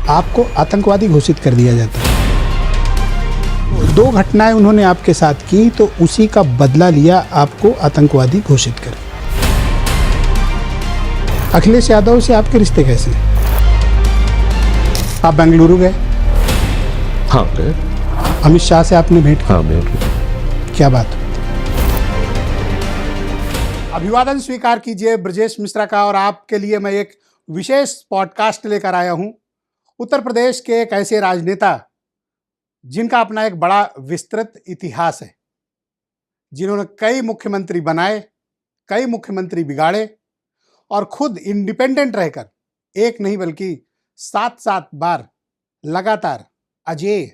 आपको आतंकवादी घोषित कर दिया जाता है। 2 घटनाएं उन्होंने आपके साथ की तो उसी का बदला लिया आपको आतंकवादी घोषित कर। अखिलेश यादव से आपके रिश्ते कैसे हैं? आप बेंगलुरु गए? हाँ गए। अमित शाह से आपने भेंट की? हाँ भेंट की। क्या बात? अभिवादन स्वीकार कीजिए ब्रजेश मिश्रा का। और आपके लिए मैं एक विशेष पॉडकास्ट लेकर आया हूं। उत्तर प्रदेश के एक ऐसे राजनेता जिनका अपना एक बड़ा विस्तृत इतिहास है, जिन्होंने कई मुख्यमंत्री बनाए, कई मुख्यमंत्री बिगाड़े और खुद इंडिपेंडेंट रहकर एक नहीं बल्कि 7 बार लगातार अजेय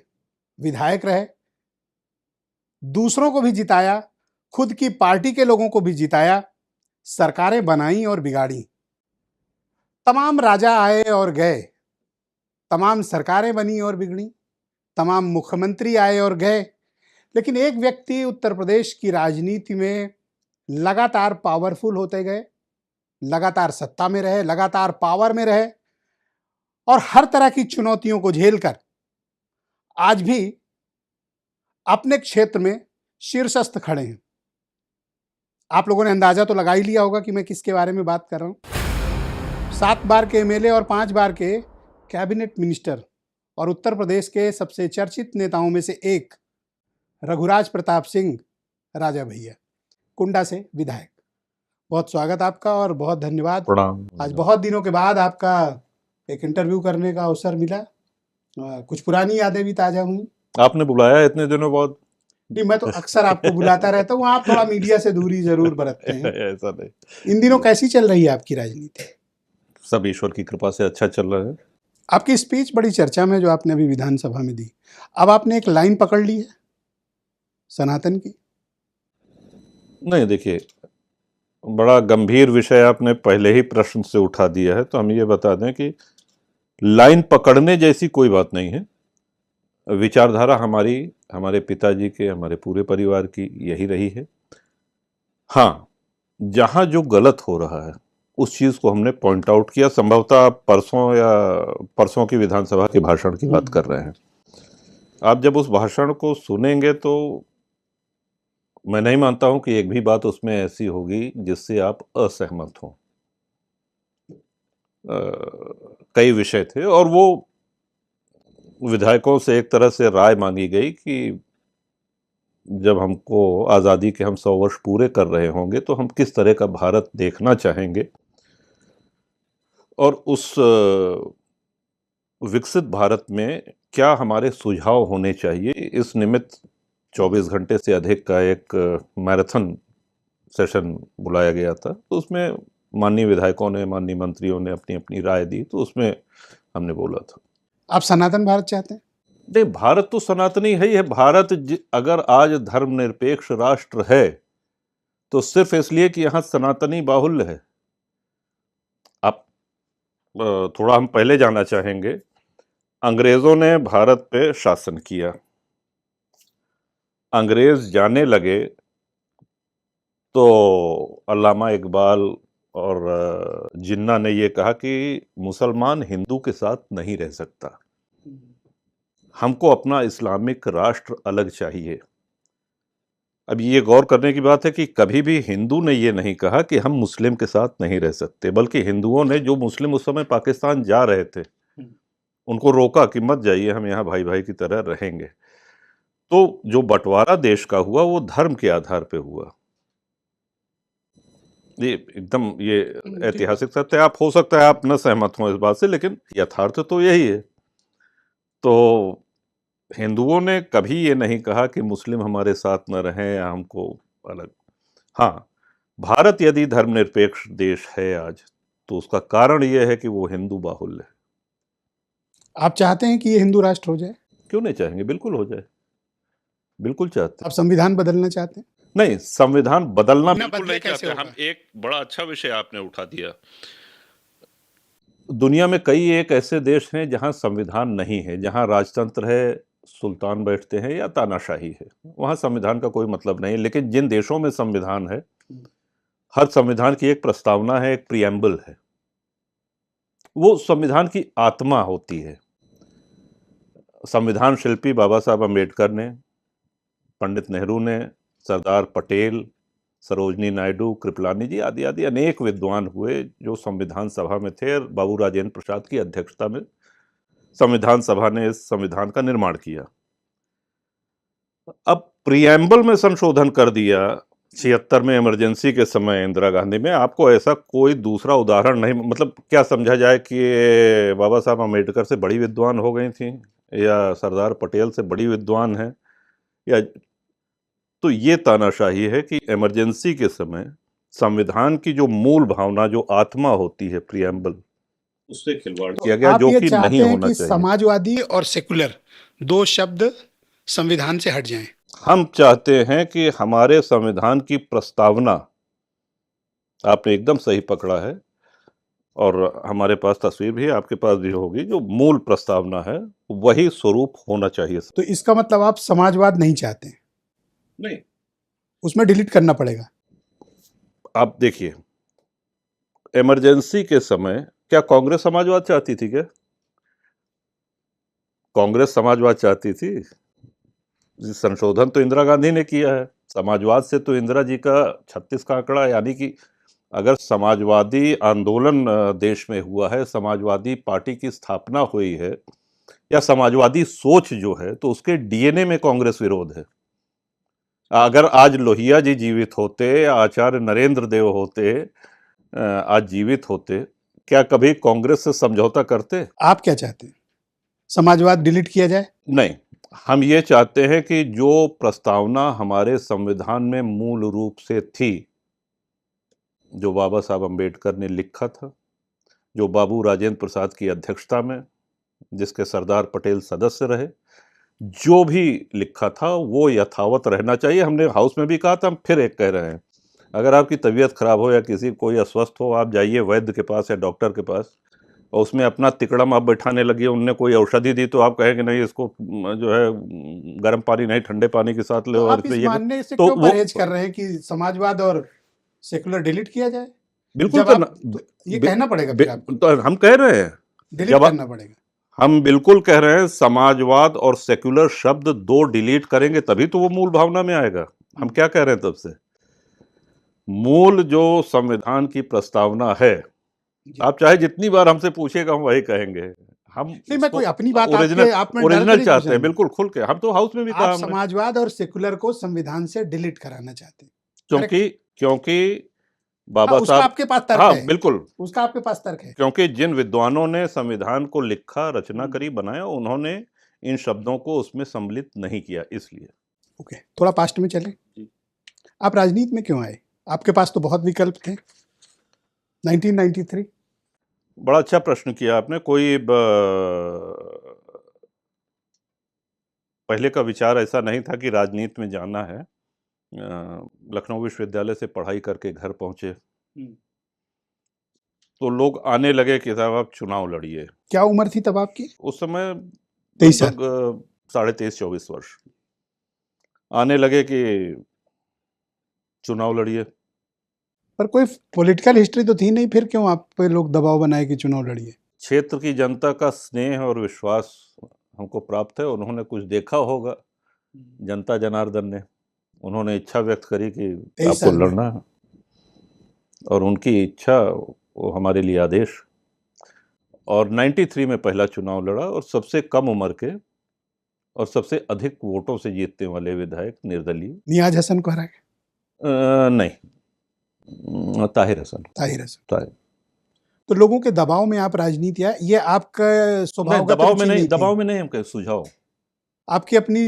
विधायक रहे, दूसरों को भी जिताया, खुद की पार्टी के लोगों को भी जिताया, सरकारें बनाई और बिगाड़ी। तमाम राजा आए और गए, तमाम सरकारें बनी और बिगड़ी, तमाम मुख्यमंत्री आए और गए, लेकिन एक व्यक्ति उत्तर प्रदेश की राजनीति में लगातार पावरफुल होते गए, लगातार सत्ता में रहे, लगातार पावर में रहे और हर तरह की चुनौतियों को झेलकर आज भी अपने क्षेत्र में शीर्षस्थ खड़े हैं। आप लोगों ने अंदाजा तो लगा ही लिया होगा कि मैं किसके बारे में बात कर रहा हूं। 7 बार के एमएलए और 5 बार के कैबिनेट मिनिस्टर और उत्तर प्रदेश के सबसे चर्चित नेताओं में से एक रघुराज प्रताप सिंह राजा भैया, कुंडा से विधायक। बहुत स्वागत आपका और बहुत धन्यवाद। प्रणाम। आज बहुत दिनों के बाद आपका एक इंटरव्यू करने का अवसर मिला। कुछ पुरानी यादें भी ताजा हुई। आपने बुलाया इतने दिनों बाद? नहीं, मैं तो अक्सर आपको बुलाता रहता हूँ, आप थोड़ा मीडिया से दूरी जरूर बरतते हैं। ऐसा नहीं। इन दिनों कैसी चल रही है आपकी राजनीति? सब ईश्वर की कृपा से अच्छा चल रहा है। आपकी स्पीच बड़ी चर्चा में जो आपने अभी विधानसभा में दी, अब आपने एक लाइन पकड़ ली है सनातन की। नहीं, देखिए, बड़ा गंभीर विषय आपने पहले ही प्रश्न से उठा दिया है, तो हम ये बता दें कि लाइन पकड़ने जैसी कोई बात नहीं है। विचारधारा हमारे पिताजी के, हमारे पूरे परिवार की यही रही है। हाँ, जहाँ जो गलत हो रहा है उस चीज़ को हमने पॉइंट आउट किया। संभवतः आप परसों की विधानसभा के भाषण की बात कर रहे हैं। आप जब उस भाषण को सुनेंगे तो मैं नहीं मानता हूं कि एक भी बात उसमें ऐसी होगी जिससे आप असहमत हों। कई विषय थे और वो विधायकों से एक तरह से राय मांगी गई कि जब हमको आज़ादी के हम 100 वर्ष पूरे कर रहे होंगे तो हम किस तरह का भारत देखना चाहेंगे और उस विकसित भारत में क्या हमारे सुझाव होने चाहिए। इस निमित्त 24 घंटे से अधिक का एक मैराथन सेशन बुलाया गया था, तो उसमें माननीय विधायकों ने, माननीय मंत्रियों ने अपनी अपनी राय दी, तो उसमें हमने बोला था। आप सनातन भारत चाहते हैं? नहीं, भारत तो सनातनी है ही है। भारत अगर आज धर्मनिरपेक्ष राष्ट्र है तो सिर्फ इसलिए कि यहाँ सनातनी बाहुल्य है। आप थोड़ा हम पहले जाना चाहेंगे। अंग्रेजों ने भारत पे शासन किया, अंग्रेज जाने लगे तो अल्लामा इकबाल और जिन्ना ने ये कहा कि मुसलमान हिंदू के साथ नहीं रह सकता, हमको अपना इस्लामिक राष्ट्र अलग चाहिए। अब ये गौर करने की बात है कि कभी भी हिंदू ने ये नहीं कहा कि हम मुस्लिम के साथ नहीं रह सकते, बल्कि हिंदुओं ने, जो मुस्लिम उस समय पाकिस्तान जा रहे थे, उनको रोका कि मत जाइए, हम यहाँ भाई भाई की तरह रहेंगे। तो जो बंटवारा देश का हुआ वो धर्म के आधार पे हुआ। ये एकदम ये ऐतिहासिक सत्य है। आप, हो सकता है आप न सहमत हों इस बात से, लेकिन यथार्थ तो यही है। तो हिंदुओं ने कभी ये नहीं कहा कि मुस्लिम हमारे साथ न रहें या हमको अलग। हाँ, भारत यदि धर्मनिरपेक्ष देश है आज तो उसका कारण ये है कि वो हिंदू बाहुल्य है। आप चाहते हैं कि ये हिंदू राष्ट्र हो जाए? क्यों नहीं चाहेंगे, बिल्कुल हो जाए, बिल्कुल चाहते हैं। आप संविधान बदलना चाहते हैं? नहीं, संविधान बदलना बिल्कुल बदले नहीं कैसे चाहते। हम होगा? एक बड़ा अच्छा विषय आपने उठा दिया। दुनिया में कई एक ऐसे देश हैं जहां संविधान नहीं है, जहां राजतंत्र है, सुल्तान बैठते हैं या तानाशाही है, वहां संविधान का कोई मतलब नहीं। लेकिन जिन देशों में संविधान है, हर संविधान की एक प्रस्तावना है, एक प्रिएम्बल है, वो संविधान की आत्मा होती है। संविधान शिल्पी बाबा साहब अम्बेडकर ने, पंडित नेहरू ने, सरदार पटेल, सरोजनी नायडू, कृपलानी जी आदि आदि अनेक विद्वान हुए जो संविधान सभा में थे, और बाबू राजेंद्र प्रसाद की अध्यक्षता में संविधान सभा ने इस संविधान का निर्माण किया। अब प्रियम्बल में संशोधन कर दिया 76 में इमरजेंसी के समय इंदिरा गांधी में। आपको ऐसा कोई दूसरा उदाहरण नहीं, मतलब क्या समझा जाए कि ये बाबा साहब अम्बेडकर से बड़ी विद्वान हो गई थी, या सरदार पटेल से बड़ी विद्वान है, या तो ये तानाशाही है कि इमरजेंसी के समय संविधान की जो मूल भावना, जो आत्मा होती है प्रियम्बल, उससे खिलवाड़ किया गया, आप जो ये कि चाहते नहीं हैं होना कि चाहिए। समाजवादी और सेकुलर दो शब्द संविधान से हट जाएं? हम चाहते हैं कि हमारे संविधान की प्रस्तावना, आपने एकदम सही पकड़ा है, और हमारे पास तस्वीर भी है, आपके पास भी होगी, जो मूल प्रस्तावना है वही स्वरूप होना चाहिए। तो इसका मतलब आप समाजवाद नहीं चाहते हैं? नहीं, उसमें डिलीट करना पड़ेगा। आप देखिए, इमरजेंसी के समय क्या कांग्रेस समाजवाद चाहती थी? क्या कांग्रेस समाजवाद चाहती थी? संशोधन तो इंदिरा गांधी ने किया है। समाजवाद से तो इंदिरा जी का 36 का आंकड़ा, यानी कि अगर समाजवादी आंदोलन देश में हुआ है, समाजवादी पार्टी की स्थापना हुई है, या समाजवादी सोच जो है, तो उसके डीएनए में कांग्रेस विरोध है। अगर आज लोहिया जी जीवित होते, आचार्य नरेंद्र देव होते, आज जीवित होते, क्या कभी कांग्रेस से समझौता करते? आप क्या चाहते हैं? समाजवाद डिलीट किया जाए? नहीं, हम ये चाहते हैं कि जो प्रस्तावना हमारे संविधान में मूल रूप से थी, जो बाबा साहब अम्बेडकर ने लिखा था, जो बाबू राजेंद्र प्रसाद की अध्यक्षता में, जिसके सरदार पटेल सदस्य रहे, जो भी लिखा था वो यथावत रहना चाहिए। हमने हाउस में भी कहा था, हम फिर एक कह रहे हैं, अगर आपकी तबीयत खराब हो या किसी कोई अस्वस्थ हो, आप जाइए वैद्य के पास या डॉक्टर के पास, और उसमें अपना तिकड़म आप बैठाने लगिए, उनने कोई औषधि दी तो आप कहेंगे नहीं, इसको जो है गर्म पानी नहीं ठंडे पानी के साथ तो लो, और आप इस इसमें ये मानने से तो क्यों वो परहेज कर रहे हैं कि समाजवाद और सेकुलर डिलीट किया जाए? बिल्कुल जब करना, आप तो ये कहना पड़ेगा फिर आपको, तो हम कह रहे हैं, डिलीट जब करना पड़ेगा। हम बिल्कुल कह रहे हैं, समाजवाद और सेक्युलर शब्द दो डिलीट करेंगे तभी तो वो मूल भावना में आएगा। हम क्या कह रहे हैं तब से, मूल जो संविधान की प्रस्तावना है, आप चाहे जितनी बार हमसे पूछेगा हम वही कहेंगे। हम नहीं, मैं कोई अपनी बात ओरिजिनल आप में डर के ओरिजिनल नहीं चाहते पूछा हैं, हूं। बिल्कुल खुल के। हम तो हाउस में भी कहा आप हमने, समाजवाद और सेकुलर को संविधान से डिलीट कराना चाहते हैं, क्योंकि करेक्ट? क्योंकि हाँ, बाबा उसका साहब, आपके पास तर्क हाँ है, बिल्कुल, उसका आपके पास तर्क है। क्योंकि जिन विद्वानों ने संविधान को लिखा, रचना करी, बनाया, उन्होंने इन शब्दों को उसमें सम्मिलित नहीं किया, इसलिए। ओके, थोड़ा पास्ट में चलें। आप राजनीति में क्यों आए? आपके पास तो बहुत विकल्प थे। 1993 बड़ा अच्छा प्रश्न किया आपने। कोई पहले का विचार ऐसा नहीं था कि राजनीति में जाना है। लखनऊ विश्वविद्यालय से पढ़ाई करके घर पहुंचे, तो लोग आने लगे कि साहब आप चुनाव लड़िए। क्या उम्र थी तब आपकी? उस समय 23 साल। लगभग 23-24 वर्ष। आने लगे कि चुनाव लड़िए। पर कोई पॉलिटिकल हिस्ट्री तो थी नहीं, फिर क्यों आप पे लोग दबाव बनाए कि चुनाव लड़िए? क्षेत्र की जनता का स्नेह और विश्वास हमको प्राप्त है। उन्होंने कुछ देखा होगा, जनता जनार्दन ने, उन्होंने इच्छा व्यक्त करी कि 23 आपको साल में। लड़ना है, और उनकी इच्छा वो हमारे लिए आदेश। और 93 में पहला चुनाव लड़ा, और सबसे कम उम्र के और सबसे अधिक वोटों से जीतने वाले विधायक निर्दलीय। नियाज हसन को हरा के? नहीं, ताहिर हसन। ताहिर हसन। ताहिर। तो लोगों के दबाव में आप राजनीति आए, ये आपका नहीं, स्वभावगत दबाव में रुचि नहीं, नहीं थी? दबाव में नहीं, हम कहे सुझाव। आपकी अपनी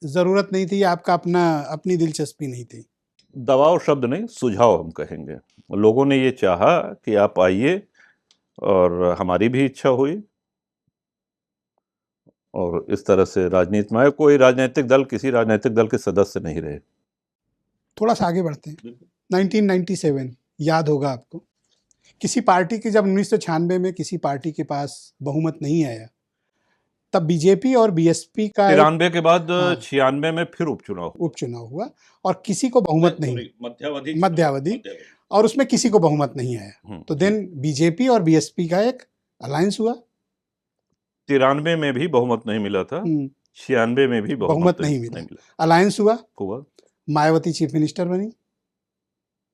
जरूरत नहीं थी, आपका अपनी दिलचस्पी नहीं थी? दबाव शब्द नहीं, सुझाव हम कहेंगे। लोगों ने ये चाहा कि आप आइए, और हमारी भी इच्छा हुई, और इस तरह से राजनीति में आए। कोई राजनीतिक दल, किसी राजनीतिक दल के सदस्य नहीं रहे। थोड़ा सा आगे बढ़ते हैं। 1997 याद होगा आपको, किसी पार्टी की, जब 1996 में किसी पार्टी के पास बहुमत नहीं आया, तब बीजेपी और बीएसपी का 93 के बाद हाँ। 96 में फिर उपचुनाव हुआ, और किसी को बहुमत नहीं, मध्यावधि, और उसमें किसी को बहुमत नहीं आया। तो देन बीजेपी और बीएसपी का एक अलायंस हुआ, 93 में भी बहुमत नहीं मिला था, 96 में भी बहुमत नहीं मिला। अलायंस हुआ, मायावती चीफ मिनिस्टर बनी,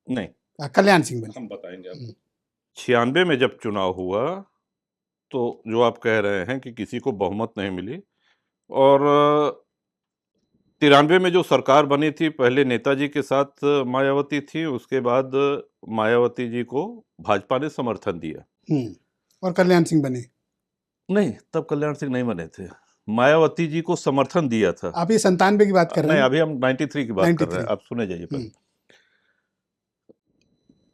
नहीं कल्याण सिंह बनी। हम बताएंगे आपको। 96 में जब चुनाव हुआ तो जो आप कह रहे हैं कि किसी को बहुमत नहीं मिली, और 93 में जो सरकार बनी थी पहले नेताजी के साथ मायावती थी, उसके बाद मायावती जी को भाजपा ने समर्थन दिया। और कल्याण सिंह बने? नहीं, तब कल्याण सिंह नहीं बने थे, मायावती जी को समर्थन दिया था। आप ये 97 की बात कर रहे हैं? नहीं, अभी हम 93 की बात कर रहे हैं, आप सुने जाइए पहले।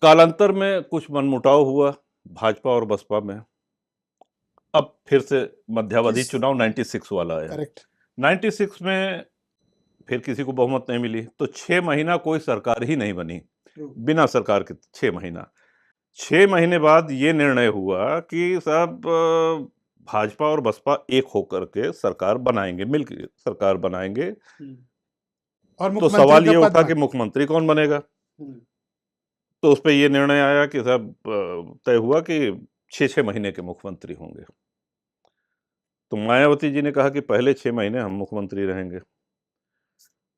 कालांतर में कुछ मनमुटाव हुआ भाजपा और बसपा में। अब फिर से मध्यावधि चुनाव 96 वाला आया। करेक्ट। 96 में फिर किसी को बहुमत नहीं मिली, तो 6 महीना कोई सरकार ही नहीं बनी, बिना सरकार के 6 महीना। 6 महीने बाद ये निर्णय हुआ कि साहब भाजपा और बसपा एक होकर के सरकार बनाएंगे, मिलकर सरकार बनाएंगे। और तो सवाल ये उठा कि मुख्यमंत्री कौन बनेगा। तो उस पर यह निर्णय आया कि साहब तय हुआ कि 6-6 महीने के मुख्यमंत्री होंगे। तो मायावती जी ने कहा कि पहले 6 महीने हम मुख्यमंत्री रहेंगे।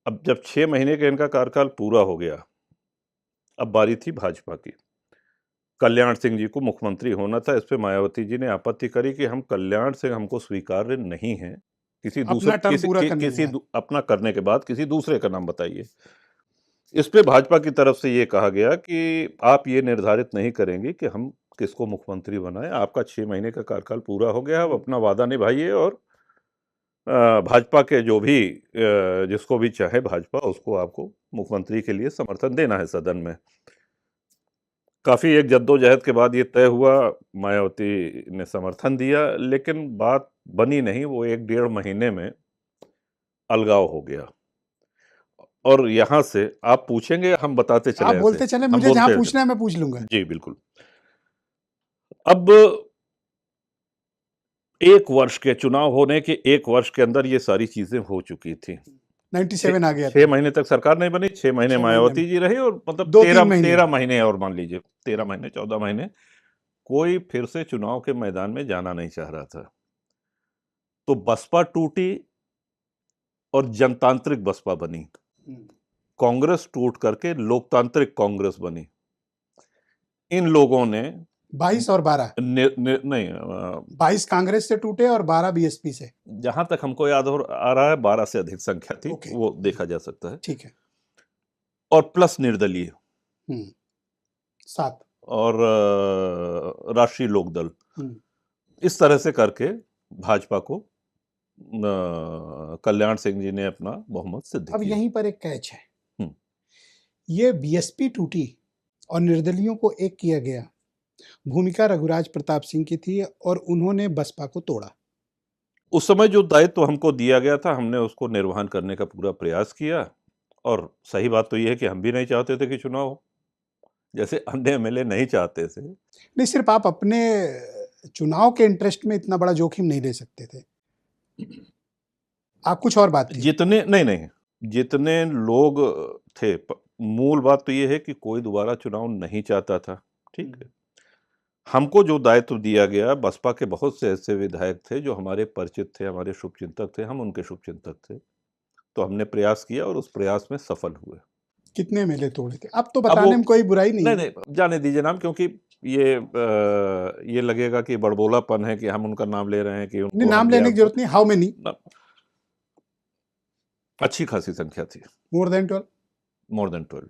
अब जब 6 महीने का इनका कार्यकाल पूरा हो गया, अब बारी थी भाजपा की। कल्याण सिंह जी को मुख्यमंत्री होना था। इस पे मायावती जी ने आपत्ति करी कि हम कल्याण सिंह हमको स्वीकार्य नहीं है, किसी दूसरे अपना करने के बाद किसी दूसरे का नाम बताइए। इस पे भाजपा की तरफ से ये कहा गया कि आप ये निर्धारित नहीं करेंगे कि हम किसको मुख्यमंत्री बनाएं, आपका 6 महीने का कार्यकाल पूरा हो गया, अब अपना वादा निभाइए और भाजपा के जो भी जिसको भी चाहे भाजपा उसको आपको मुख्यमंत्री के लिए समर्थन देना है सदन में। काफी एक जद्दोजहद के बाद ये तय हुआ, मायावती ने समर्थन दिया, लेकिन बात बनी नहीं। वो 1-1.5 महीने में अलगाव हो गया। और यहां से आप पूछेंगे, हम बताते चले, आप बोलते चले, मुझे जहां पूछना है मैं पूछ लूंगा। जी बिल्कुल। अब 1 वर्ष के चुनाव होने के 1 वर्ष के अंदर ये सारी चीजें हो चुकी थी। 97 आ गया। 6 महीने तक सरकार नहीं बनी, 6 महीने मायावती जी रही, और मतलब 13 महीने और मान लीजिए 13 महीने 14 महीने कोई फिर से चुनाव के मैदान में जाना नहीं चाह रहा था। तो बसपा टूटी और जनतांत्रिक बसपा बनी, कांग्रेस टूट करके लोकतांत्रिक कांग्रेस बनी। इन लोगों ने 22 और 12 नहीं 22 कांग्रेस से टूटे और 12 बीएसपी से। जहां तक हमको याद आ रहा है 12 से अधिक संख्या थी, वो देखा जा सकता है। ठीक है। और प्लस निर्दलीय 7 और राष्ट्रीय लोकदल, इस तरह से करके भाजपा को कल्याण सिंह जी ने अपना बहुमत सिद्ध किया। अब यहीं पर एक कैच है, ये बीएसपी टूटी और निर्दलियों को एक किया गया, भूमिका रघुराज प्रताप सिंह की थी और उन्होंने बसपा को तोड़ा। उस समय जो दायित्व हमको दिया गया था, हमने उसको निर्वहन करने का पूरा प्रयास किया। और सही बात तो यह है कि हम भी नहीं चाहते थे कि चुनाव हो, जैसे अन्य एमएलए नहीं चाहते थे। नहीं, सिर्फ आप अपने चुनाव के इंटरेस्ट में इतना बड़ा जोखिम नहीं ले सकते थे, आप कुछ और बात थी। जितने लोग थे, मूल बात तो ये है कि कोई दोबारा चुनाव नहीं चाहता था। ठीक है, हमको जो दायित्व दिया गया, बसपा के बहुत से ऐसे विधायक थे जो हमारे परिचित थे, हमारे शुभचिंतक थे, हम उनके शुभचिंतक थे, तो हमने प्रयास किया और उस प्रयास में सफल हुए। कितने मेले तोड़े थे? अब तो बताने में कोई बुराई नहीं। नहीं, जाने दीजिए नाम, क्योंकि ये लगेगा कि बड़बोलापन है कि हम उनका नाम ले रहे हैं कि नहीं, नाम लेने की जरूरत नहीं। How many? अच्छी खासी संख्या थी, मोर देन 12।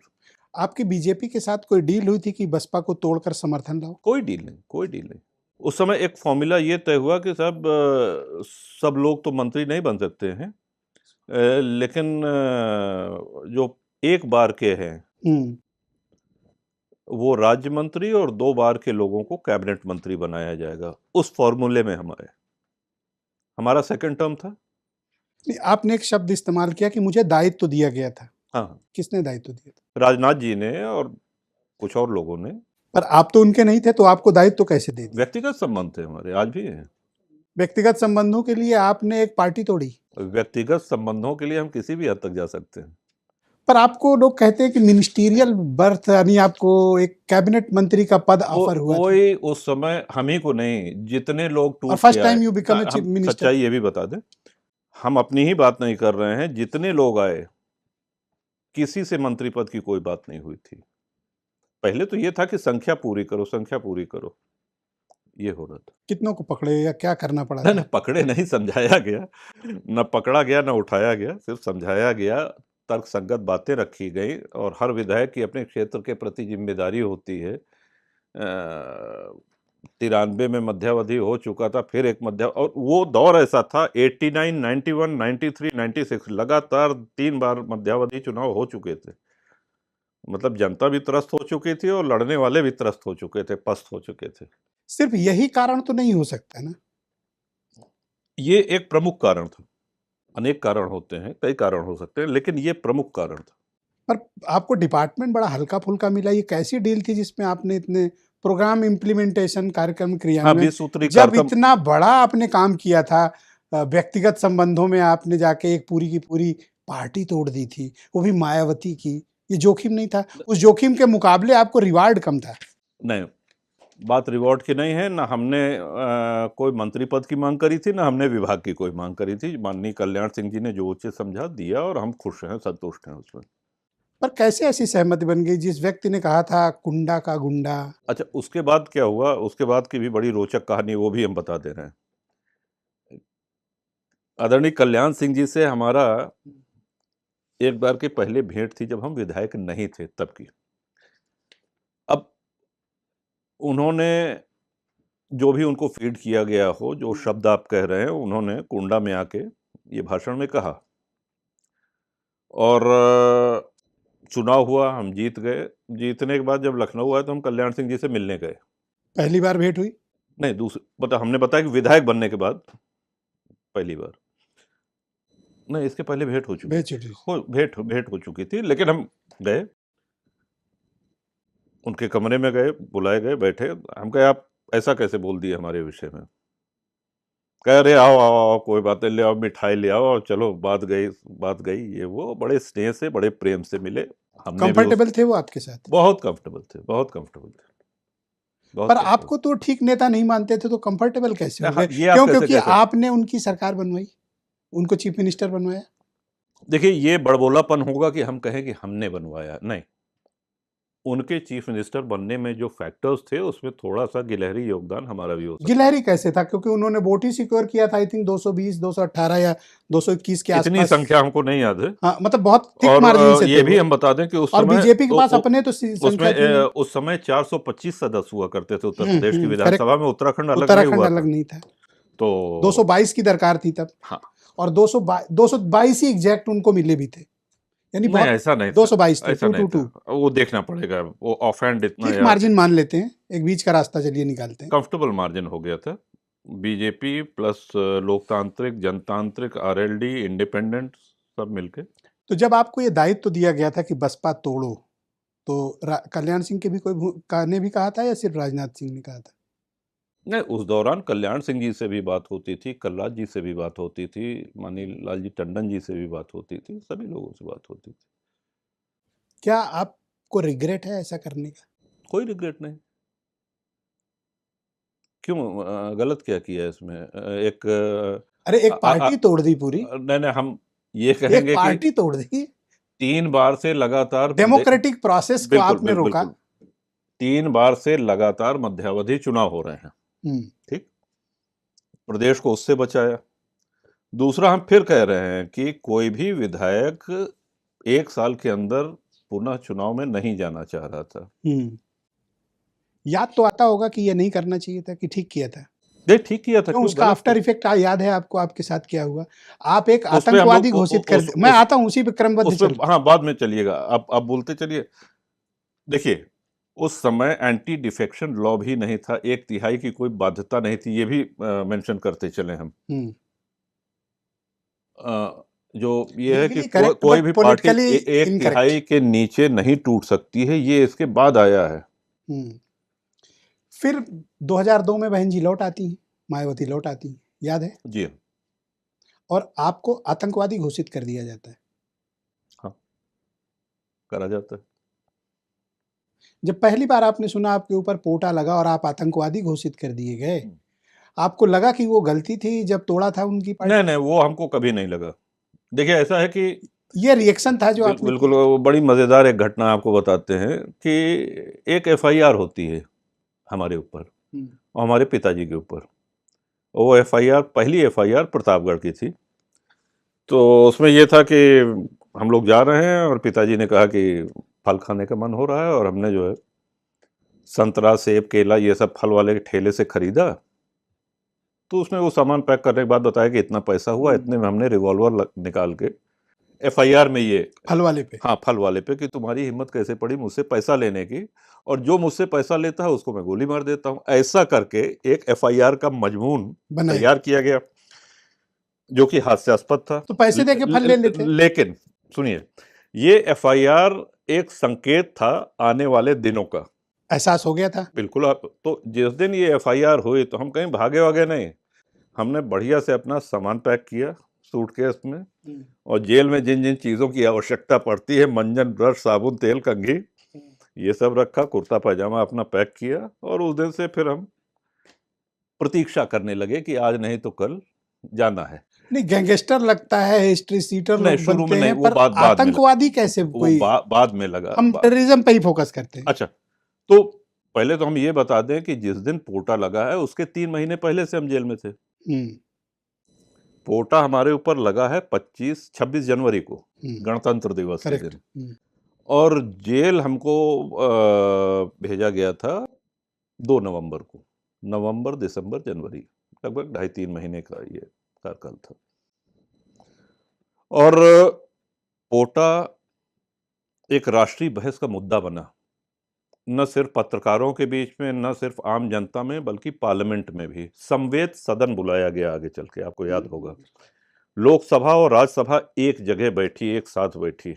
आपकी बीजेपी के साथ कोई डील हुई थी कि बसपा को तोड़कर समर्थन लाओ? कोई डील नहीं। उस समय एक फॉर्मूला ये तय हुआ कि साहब सब लोग तो मंत्री नहीं बन सकते हैं, लेकिन जो एक बार के हैं वो राज्य मंत्री और 2 बार के लोगों को कैबिनेट मंत्री बनाया जाएगा। उस फॉर्मूले में हमारा सेकंड टर्म था। आपने एक शब्द इस्तेमाल किया कि मुझे दायित्व तो दिया गया था। हाँ, किसने दायित्व दिया था? राजनाथ जी ने और कुछ और लोगों ने। पर आप तो उनके नहीं थे, तो आपको दायित्व तो कैसे दे दिया? व्यक्तिगत संबंध थे हमारे, आज भी हैं। व्यक्तिगत संबंधों के लिए आपने एक पार्टी तोड़ी? व्यक्तिगत संबंधों के लिए हम किसी भी हद तक जा सकते हैं। पर आपको लोग कहते हैं कि मिनिस्टीरियल बर्थ यानी आपको एक कैबिनेट मंत्री का पद वो ऑफर हुआ था कोई उस समय हम ही को नहीं, जितने लोग और टूट फर्स्ट के आए, time you become a chief हम मिनिस्टर। सच्चाई ये भी बता दें, हम अपनी ही बात नहीं कर रहे हैं, जितने लोग आए किसी से मंत्री पद की कोई बात नहीं हुई थी। पहले तो ये था कि संख्या पूरी करो, संख्या पूरी करो, ये हो रहा था। कितनों को पकड़े या क्या करना पड़ा ना था? पकड़े नहीं, समझाया गया, न पकड़ा गया न उठाया गया, सिर्फ समझाया गया, तर्क संगत बातें रखी गई और हर विधायक की अपने क्षेत्र के प्रति जिम्मेदारी होती है। 93 में मध्यावधि हो चुका था, फिर एक मध्या और वो दौर ऐसा था 89, 91, 93, 96 लगातार 3 बार मध्यावधि चुनाव हो चुके थे। मतलब जनता भी त्रस्त हो चुकी थी और लड़ने वाले भी त्रस्त हो चुके थे, पस्त हो चुके थे। सिर्फ यही कारण तो नहीं हो सकता ना? ये एक प्रमुख कारण था। अनेक कारण होते हैं, कई कारण हो सकते हैं, लेकिन ये प्रमुख कारण था। पर आपको डिपार्टमेंट बड़ा हल्का-फुल्का मिला, ये कैसी डील थी जिसमें आपने इतने प्रोग्राम इम्प्लीमेंटेशन कार्यक्रम हाँ, क्रियान्वयन 20 सूत्री जब कार्यक्रम इतना बड़ा आपने काम किया था, व्यक्तिगत संबंधों में आपने जाके एक पूरी की पूरी पार्टी तोड़ दी थी, वो भी मायावती की। ये जोखिम नहीं था? उस जोखिम के मुकाबले आपको रिवार्ड कम था। नहीं, बात रिवॉर्ड की नहीं है, ना हमने कोई मंत्री पद की मांग करी थी, ना हमने विभाग की कोई मांग करी थी। माननीय कल्याण सिंह जी ने जो उचित समझा दिया और हम खुश हैं, संतुष्ट हैं उसमें। पर कैसे ऐसी सहमति बन गई जिस व्यक्ति ने कहा था कुंडा का गुंडा? अच्छा, उसके बाद क्या हुआ, उसके बाद की भी बड़ी रोचक कहानी, वो भी हम बता दे रहे हैं। आदरणीय कल्याण सिंह जी से हमारा एक बार की पहले भेंट थी जब हम विधायक नहीं थे तब की। अब उन्होंने जो भी उनको फीड किया गया हो, जो शब्द आप कह रहे हैं, उन्होंने कुंडा में आके ये भाषण में कहा और चुनाव हुआ, हम जीत गए। जीतने के बाद जब लखनऊ आए तो हम कल्याण सिंह जी से मिलने गए। पहली बार भेंट हुई? नहीं, मतलब हमने बताया कि विधायक बनने के बाद पहली बार। नहीं, इसके पहले भेंट हो चुकी भेंट थी। हुई। भेंट हो चुकी थी, लेकिन हम गए, उनके कमरे में गए, बुलाए गए, बैठे। हम कहे, "आप ऐसा कैसे बोल दिए हमारे विषय में?" कह रहे, "आओ, आओ, आओ, कोई बात नहीं, ले आओ, मिठाई ले आओ और चलो, बात गई, ये वो।" बड़े स्नेह से, बड़े प्रेम से मिले। हमने भी कंफर्टेबल थे वो आपके साथ? बहुत कंफर्टेबल थे, बहुत कंफर्टेबल थे, बहुत पर कंफर्टेबल। आपको तो ठीक नेता नहीं मानते थे, तो कंफर्टेबल कैसे हो हाँ, गए? ये आप क्यों? कैसे क्योंकि कह सकते? आपने उनकी सरकार बनवाई, उनको चीफ मिनिस्टर बनवाया। देखिए, ये बड़बोलापन होगा कि हम कहें कि हमने बनवाया, नहीं। उनके चीफ मिनिस्टर बनने में जो फैक्टर्स थे, उसमें थोड़ा-सा गिलहरी योगदान हमारा भी हो सकता है। गिलहरी कैसे था? क्योंकि उन्होंने वोट ही सिक्योर किया था, आई थिंक 220, 218 या 221 के इतनी आसपास। संख्या हमको नहीं याद है। हाँ, मतलब बहुत थिक और मार्जिन से थे ये भी वो। हम बता दें कि उस और समय बीजेपी के पास अपने तो संख्या थी नहीं। उस समय 425 सदस्य हुआ करते थे उत्तर प्रदेश की करेक्ट। विधानसभा में, उत्तराखंड अलग नहीं उत्तराखंड हुआ अलग था। नहीं था। तो 222 की दरकार थी तब। हाँ, और 222 ही एग्जैक्ट उनको मिले भी थे, यानी नहीं बहुत। ऐसा नहीं था, 222 थे, ऐसा नहीं था। 222। वो देखना पड़ेगा, वो ऑफ हैंड इतना ठीक याद, मार्जिन मान लेते हैं, एक बीच का रास्ता चलिए निकालते हैं। कंफर्टेबल मार्जिन हो गया था। बीजेपी प्लस लोकतांत्रिक, जनतांत्रिक, आरएलडी, इंडिपेंडेंट सब मिलके। तो जब आपको ये दायित्व दिया गया था कि बसपा तोड़ो, तो कल्याण सिंह के भी ने भी कहा था या सिर्फ राजनाथ सिंह ने कहा था? नहीं, उस दौरान कल्याण सिंह जी से भी बात होती थी, कलराज जी से भी बात होती थी, मानी लालजी टंडन जी से भी बात होती थी, सभी लोगों से बात होती थी। क्या आपको रिग्रेट है ऐसा करने का? कोई रिग्रेट नहीं। क्यों? गलत क्या किया इसमें? अरे एक पार्टी तोड़ दी पूरी। नहीं, हम ये एक कहेंगे कि पार्टी तोड़ दी। 3 बार से लगातार डेमोक्रेटिक प्रोसेस को बिल्कुल, आपने रोका। बिल्कुल। 3 बार से लगातार मध्यावधि चुनाव हो रहे हैं, ठीक? प्रदेश को उससे बचाया। दूसरा, हम फिर कह रहे हैं कि कोई भी विधायक 1 साल के अंदर पुनः चुनाव में नहीं जाना चाह रहा था। याद तो आता होगा कि ये नहीं करना चाहिए था, कि ठीक किया था? नहीं, ठीक किया था, क्यों? क्यों उसका गलत आफ्टर किया? इफेक्ट याद है आपको, आपके साथ क्या हुआ? आप एक उसपे हम आतंकवादी लोग घोषित कर मैं आता हूँ उसी पे क्रमबद्ध उसपे चल। हाँ, बाद में चलिएगा, आप बोलते चलिए। देखिए, उस समय एंटी डिफेक्शन लॉ भी नहीं था, 1/3 की कोई बाध्यता नहीं थी, ये भी मेंशन करते चले हम। जो ये है कि लीगली करेक्ट कोई बट भी पार्टी पॉलिटिकली 1/3 इनकरेक्ट। के नीचे नहीं टूट सकती है, ये इसके बाद आया है। फिर 2002 में बहन जी लौट आती हैं, मायावती लौट आती हैं, याद है? जी हाँ। और आपको आतंकवादी घोषित कर दिया जाता है। हाँ। करा जाता है। जब पहली बार आपने सुना आपके ऊपर पोटा लगा और आप आतंकवादी घोषित कर दिए गए, आपको लगा कि वो गलती थी जब तोड़ा था उनकी नहीं पार्टी? नहीं, वो हमको कभी नहीं लगा। देखिए ऐसा है कि ये रिएक्शन था जो आपने बिल्कुल किया? वो बड़ी मजेदार एक घटना आपको बताते हैं कि एक एफआईआर होती है हमारे ऊपर और हमारे पिताजी के ऊपर। वो एफआईआर पहली एफआईआर प्रतापगढ़ की थी। तो उसमें ये था कि हम लोग जा रहे हैं और पिताजी ने कहा कि फल खाने का मन हो रहा है, और हमने जो है संतरा सेब केला ये सब फल वाले के ठेले से खरीदा। तो उसमें वो सामान पैक करने के बाद बताया कि इतना पैसा हुआ, इतने में हमने रिवॉल्वर निकाल के एफआईआर में ये फल वाले पे? हाँ, फल वाले पे, कि तुम्हारी हिम्मत कैसे पड़ी मुझसे पैसा लेने की, और जो मुझसे पैसा लेता है उसको मैं गोली मार देता हूं। ऐसा करके एक एफआईआर का मजमून बनाया। तैयार किया गया, जो कि हास्यास्पद था। तो पैसे दे के फल ले लेते? लेकिन सुनिए, ये एफआईआर एक संकेत था आने वाले दिनों का। एहसास हो गया था? बिल्कुल। आप तो जिस दिन ये एफआईआर हुई तो हम कहीं भागे वागे नहीं, हमने बढ़िया से अपना सामान पैक किया सूटकेस में, और जेल में जिन जिन चीजों की आवश्यकता पड़ती है, मंजन, ब्रश, साबुन, तेल, कंघी, ये सब रखा, कुर्ता पैजामा अपना पैक किया, और उस दिन से फिर हम प्रतीक्षा करने लगे कि आज नहीं तो कल जाना है। नहीं, गैंगस्टर लगता है, हिस्ट्री सीटर नहीं, लोग शुरू बनते में नहीं, हैं, वो पर बाद में आतंकवादी कैसे वो कोई? बाद में लगा। हम टेररिज्म पे ही फोकस करते हैं। अच्छा, तो पहले तो हम ये बता दें कि जिस दिन पोटा लगा है उसके 3 महीने पहले से हम जेल में थे। पोटा हमारे ऊपर लगा है 26 जनवरी को, गणतंत्र दिवस के दिन, और जेल हमको भेजा गया था 2 नवंबर को। नवंबर, दिसंबर, जनवरी, लगभग 2.5-3 महीने का ये कार्यकाल था। और पोटा एक राष्ट्रीय बहस का मुद्दा बना, न सिर्फ पत्रकारों के बीच में, न सिर्फ आम जनता में, बल्कि पार्लियामेंट में भी। संवेद सदन बुलाया गया आगे चल के, आपको याद होगा। लोकसभा और राज्यसभा एक जगह बैठी, एक साथ बैठी,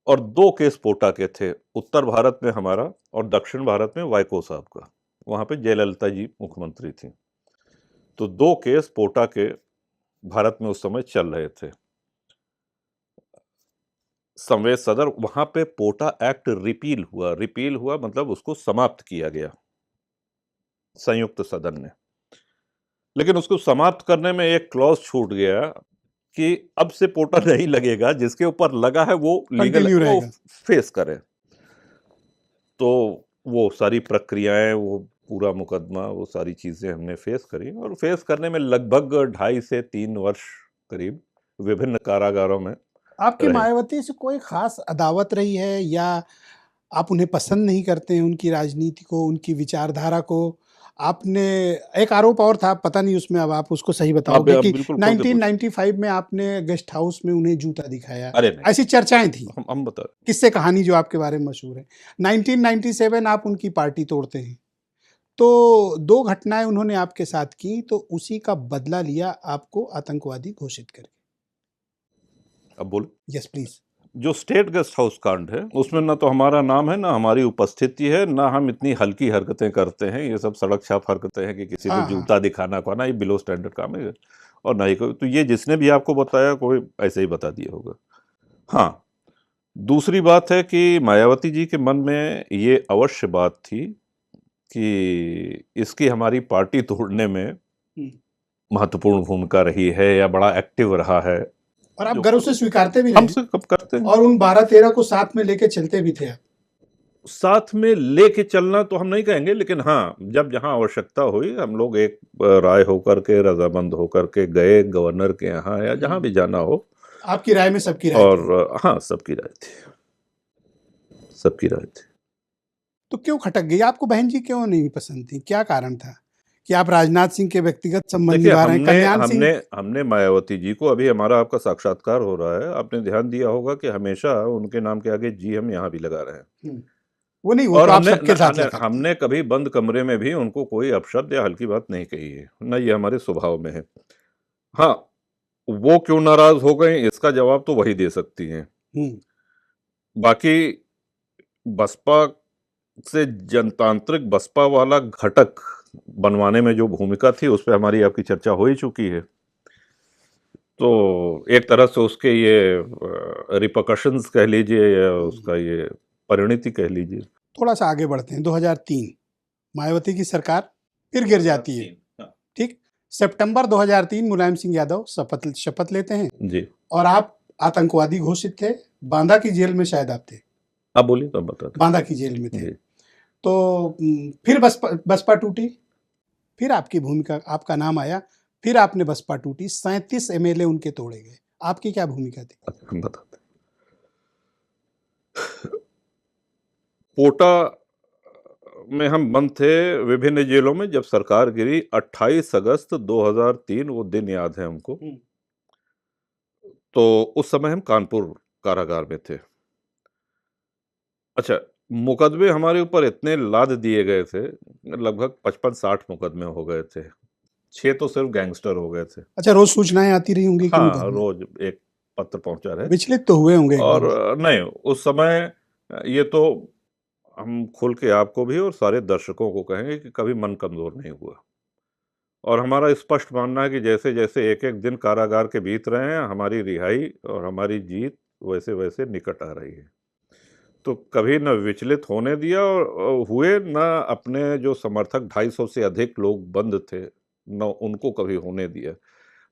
और 2 केस पोटा के थे। उत्तर भारत में हमारा और दक्षिण भारत में वाइको साहब का। वहां पे जयललिता जी मुख्यमंत्री थी। तो 2 केस पोटा के भारत में उस समय चल रहे थे। संवेद सदन, वहां पे पोटा एक्ट रिपील हुआ मतलब उसको समाप्त किया गया संयुक्त सदन ने। लेकिन उसको समाप्त करने में एक क्लॉज छूट गया कि अब से पोटा नहीं लगेगा, जिसके ऊपर लगा है वो लीगल कंटिन्यू वो रहेगा। फेस करे। तो वो सारी प्रक्रियाएं, वो पूरा मुकदमा, वो सारी चीजें हमने फेस करी, और फेस करने में लगभग 2.5 से 3 वर्ष करीब विभिन्न कारागारों में आपकी रहे। मायावती से कोई खास अदावत रही है, या आप उन्हें पसंद नहीं करते हैं, उनकी राजनीति को, उनकी विचारधारा को? आपने एक आरोप और था, पता नहीं उसमें अब आप उसको सही बताओगे, अब कि बिल्कुल खोल के पूछ। 1995 में आपने गेस्ट हाउस में उन्हें जूता दिखाया, अरे नहीं, ऐसी चर्चाएं थी। हम बता किससे कहानी जो आपके बारे में मशहूर है। 1997 आप उनकी पार्टी तोड़ते हैं, तो 2 घटनाएं उन्होंने आपके साथ की, तो उसी का बदला लिया आपको आतंकवादी घोषित करके। अब बोलो। Yes please. जो स्टेट गेस्ट हाउस कांड है, उसमें ना तो हमारा नाम है, ना हमारी उपस्थिति है, ना हम इतनी हल्की हरकतें करते हैं। ये सब सड़क छाप हरकतें हैं कि किसी को जूता दिखाना खाना, ये बिलो स्टैंडर्ड काम है, और ना ही कोई। तो ये जिसने भी आपको बताया, कोई ऐसे ही बता दिया होगा। हाँ, दूसरी बात है कि मायावती जी के मन में ये अवश्य बात थी कि इसकी हमारी पार्टी तोड़ने में महत्वपूर्ण भूमिका रही है, या बड़ा एक्टिव रहा है, और आप गर्व से स्वीकारते भी हमसे कब करते हैं। और उन 12-13 को साथ में लेके चलते भी थे आप? साथ में लेके चलना तो हम नहीं कहेंगे, लेकिन हाँ, जब जहां आवश्यकता हुई हम लोग एक राय होकर के, रजामंद होकर के गए गवर्नर के यहाँ, या जहां भी जाना हो। आपकी राय में सबकी राय और हाँ, सबकी राय थी, सबकी राय थी। तो क्यों खटक गई? आपको बहन जी क्यों नहीं पसंद थी? क्या कारण था कि आप राजनाथ सिंह के व्यक्तिगत संबंध देखिए, निभा रहे हैं? कल्याण सिंह हमने मायावती जी को, अभी हमारा आपका साक्षात्कार हो रहा है, आपने ध्यान दिया होगा कि हमेशा उनके नाम के आगे जी हम यहाँ भी लगा रहे हैं। वो नहीं, वो और तो आप सबके साथ हमने कभी बंद कमरे में भी उनको कोई अपशब्द या हल्की बात नहीं कही है, न ये हमारे स्वभाव में है। हाँ, वो क्यों नाराज हो गए, इसका जवाब तो वही दे सकती हैं। बाकी बसपा से जनतांत्रिक बसपा वाला घटक बनवाने में जो भूमिका थी, उस पर हमारी आपकी चर्चा हो ही चुकी है। तो एक तरह से उसके ये रिपरकशंस कह लीजिए या उसका ये परिणति कह लीजिए। थोड़ा सा आगे बढ़ते हैं। 2003 मायावती की सरकार फिर गिर जाती है। ठीक, सितंबर 2003 मुलायम सिंह यादव शपथ लेते हैं जी, और आप आतंकवादी घोषित थे। बांदा की जेल में शायद आप थे, आप बोलिए तो बता दें। बांदा की जेल में थे। जी, तो फिर बसपा टूटी, फिर आपकी भूमिका, आपका नाम आया, फिर आपने बसपा टूटी, 37 एमएलए उनके तोड़े गए। आपकी क्या भूमिका थी? हम बताते हैं। कोटा में हम बंद थे विभिन्न जेलों में जब सरकार गिरी 28 अगस्त 2003, वो दिन याद है हमको। तो उस समय हम कानपुर कारागार में थे। अच्छा, मुकदमे हमारे ऊपर इतने लाद दिए गए थे, लगभग 55-60 मुकदमे हो गए थे। 6 तो सिर्फ गैंगस्टर हो गए थे। अच्छा, रोज सूचनाएं आती रही होंगी कि हाँ, मुकदमे रोज एक पत्र पहुंचा रहे। विचलित तो हुए होंगे और एकदम। नहीं, उस समय ये तो हम खुल के आपको भी और सारे दर्शकों को कहेंगे कि कभी मन कमजोर नहीं हुआ। और हमारा स्पष्ट मानना है कि जैसे-जैसे एक-एक दिन कारागार के बीत रहे हैं, हमारी रिहाई और हमारी जीत वैसे-वैसे निकट आ रही है। तो कभी न विचलित होने दिया और हुए ना अपने जो समर्थक 250 से अधिक लोग बंद थे, न उनको कभी होने दिया।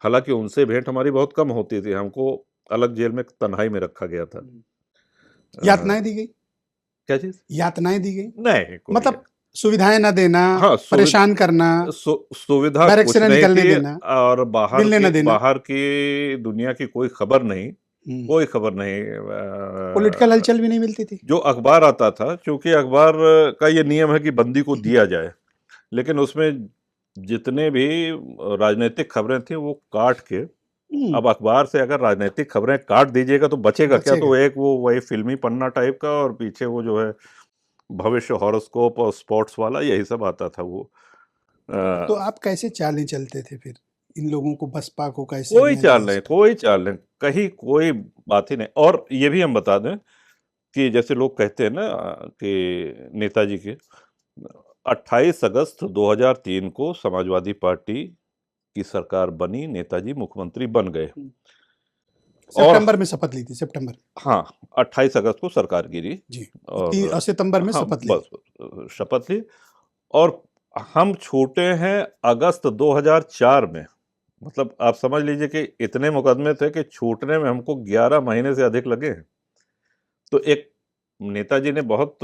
हालाँकि उनसे भेंट हमारी बहुत कम होती थी, हमको अलग जेल में तन्हाई में रखा गया था। यातनाएं दी गई? क्या चीज़? यातनाएं दी गई नहीं, कोई मतलब सुविधाएं न देना, हाँ, परेशान करना, सुविधा बैरक कुछ से न नहीं निकलने थी देना, और मिलने न देना। बाहर की दुनिया की कोई खबर नहीं, कोई खबर नहीं। पॉलिटिकल हलचल भी नहीं मिलती थी। जो अखबार आता था, चूँकि अखबार का ये नियम है कि बंदी को दिया जाए, लेकिन उसमें जितने भी राजनीतिक खबरें थी वो काट के, अब अखबार से अगर राजनीतिक खबरें काट दीजिएगा तो बचेगा क्या? तो एक वो वही फ़िल्मी पन्ना टाइप का और पीछे वो जो है भविष्य हॉरोस्कोप और स्पोर्ट्स वाला यही सब आता था वो। तो आप कैसे चालें चलते थे फिर? इन लोगों को, बसपा को कैसे कोई न्याय चाल दिया नहीं, जाए? कोई चाल नहीं, कहीं कोई बात ही नहीं। और ये भी हम बता दें कि जैसे लोग कहते हैं ना कि नेताजी के 28 अगस्त 2003 को समाजवादी पार्टी की सरकार बनी, नेताजी मुख्यमंत्री बन गए। और सितंबर में शपथ ली थी, सितंबर। हाँ, 28 अगस्त को सरकार गिरी जी, और सितंबर में हाँ, शपथ ली। बस शपथ ली। और हम छूटे हैं अगस्त 2004 में। मतलब आप समझ लीजिए कि इतने मुकदमे थे कि छूटने में हमको 11 महीने से अधिक लगे हैं। तो एक नेताजी ने बहुत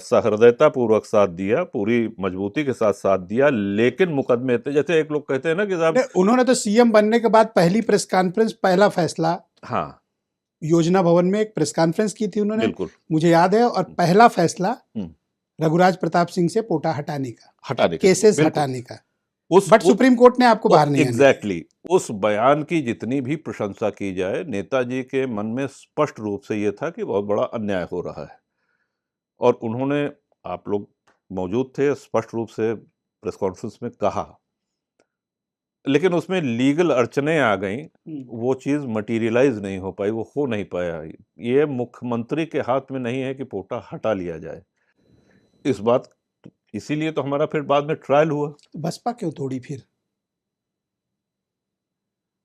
सहृदयता पूर्वक साथ दिया, पूरी मजबूती के साथ साथ दिया, लेकिन मुकदमे थे। जैसे एक लोग कहते हैं ना कि साहब, उन्होंने तो सीएम बनने के बाद पहली प्रेस कॉन्फ्रेंस, पहला फैसला हाँ, योजना भवन में एक प्रेस कॉन्फ्रेंस की थी उन्होंने, बिल्कुल, मुझे याद है। और पहला फैसला हुँ, रघुराज प्रताप सिंह से पोटा हटाने का, हटाने का, केसेस बिल्कुल। हटाने का। उस बट सुप्रीम कोर्ट ने आपको बाहर नहीं आने दिया। एग्जैक्टली उस बयान की जितनी भी प्रशंसा की जाए, नेताजी के मन में स्पष्ट रूप से ये था कि बहुत बड़ा अन्याय हो रहा है। और उन्होंने, आप लोग मौजूद थे, स्पष्ट रूप से प्रेस कॉन्फ्रेंस में कहा। लेकिन उसमें लीगल अड़चनें आ गईं, वो चीज़ मटीरियलाइज़ नहीं हो पाई, वो हो नहीं पाया। ये मुख्यमंत्री के हाथ में नहीं है कि पोटा हटा लिया जाए। इस बात इसीलिए तो हमारा फिर बाद में ट्रायल हुआ। तो बसपा क्यों तोड़ी फिर?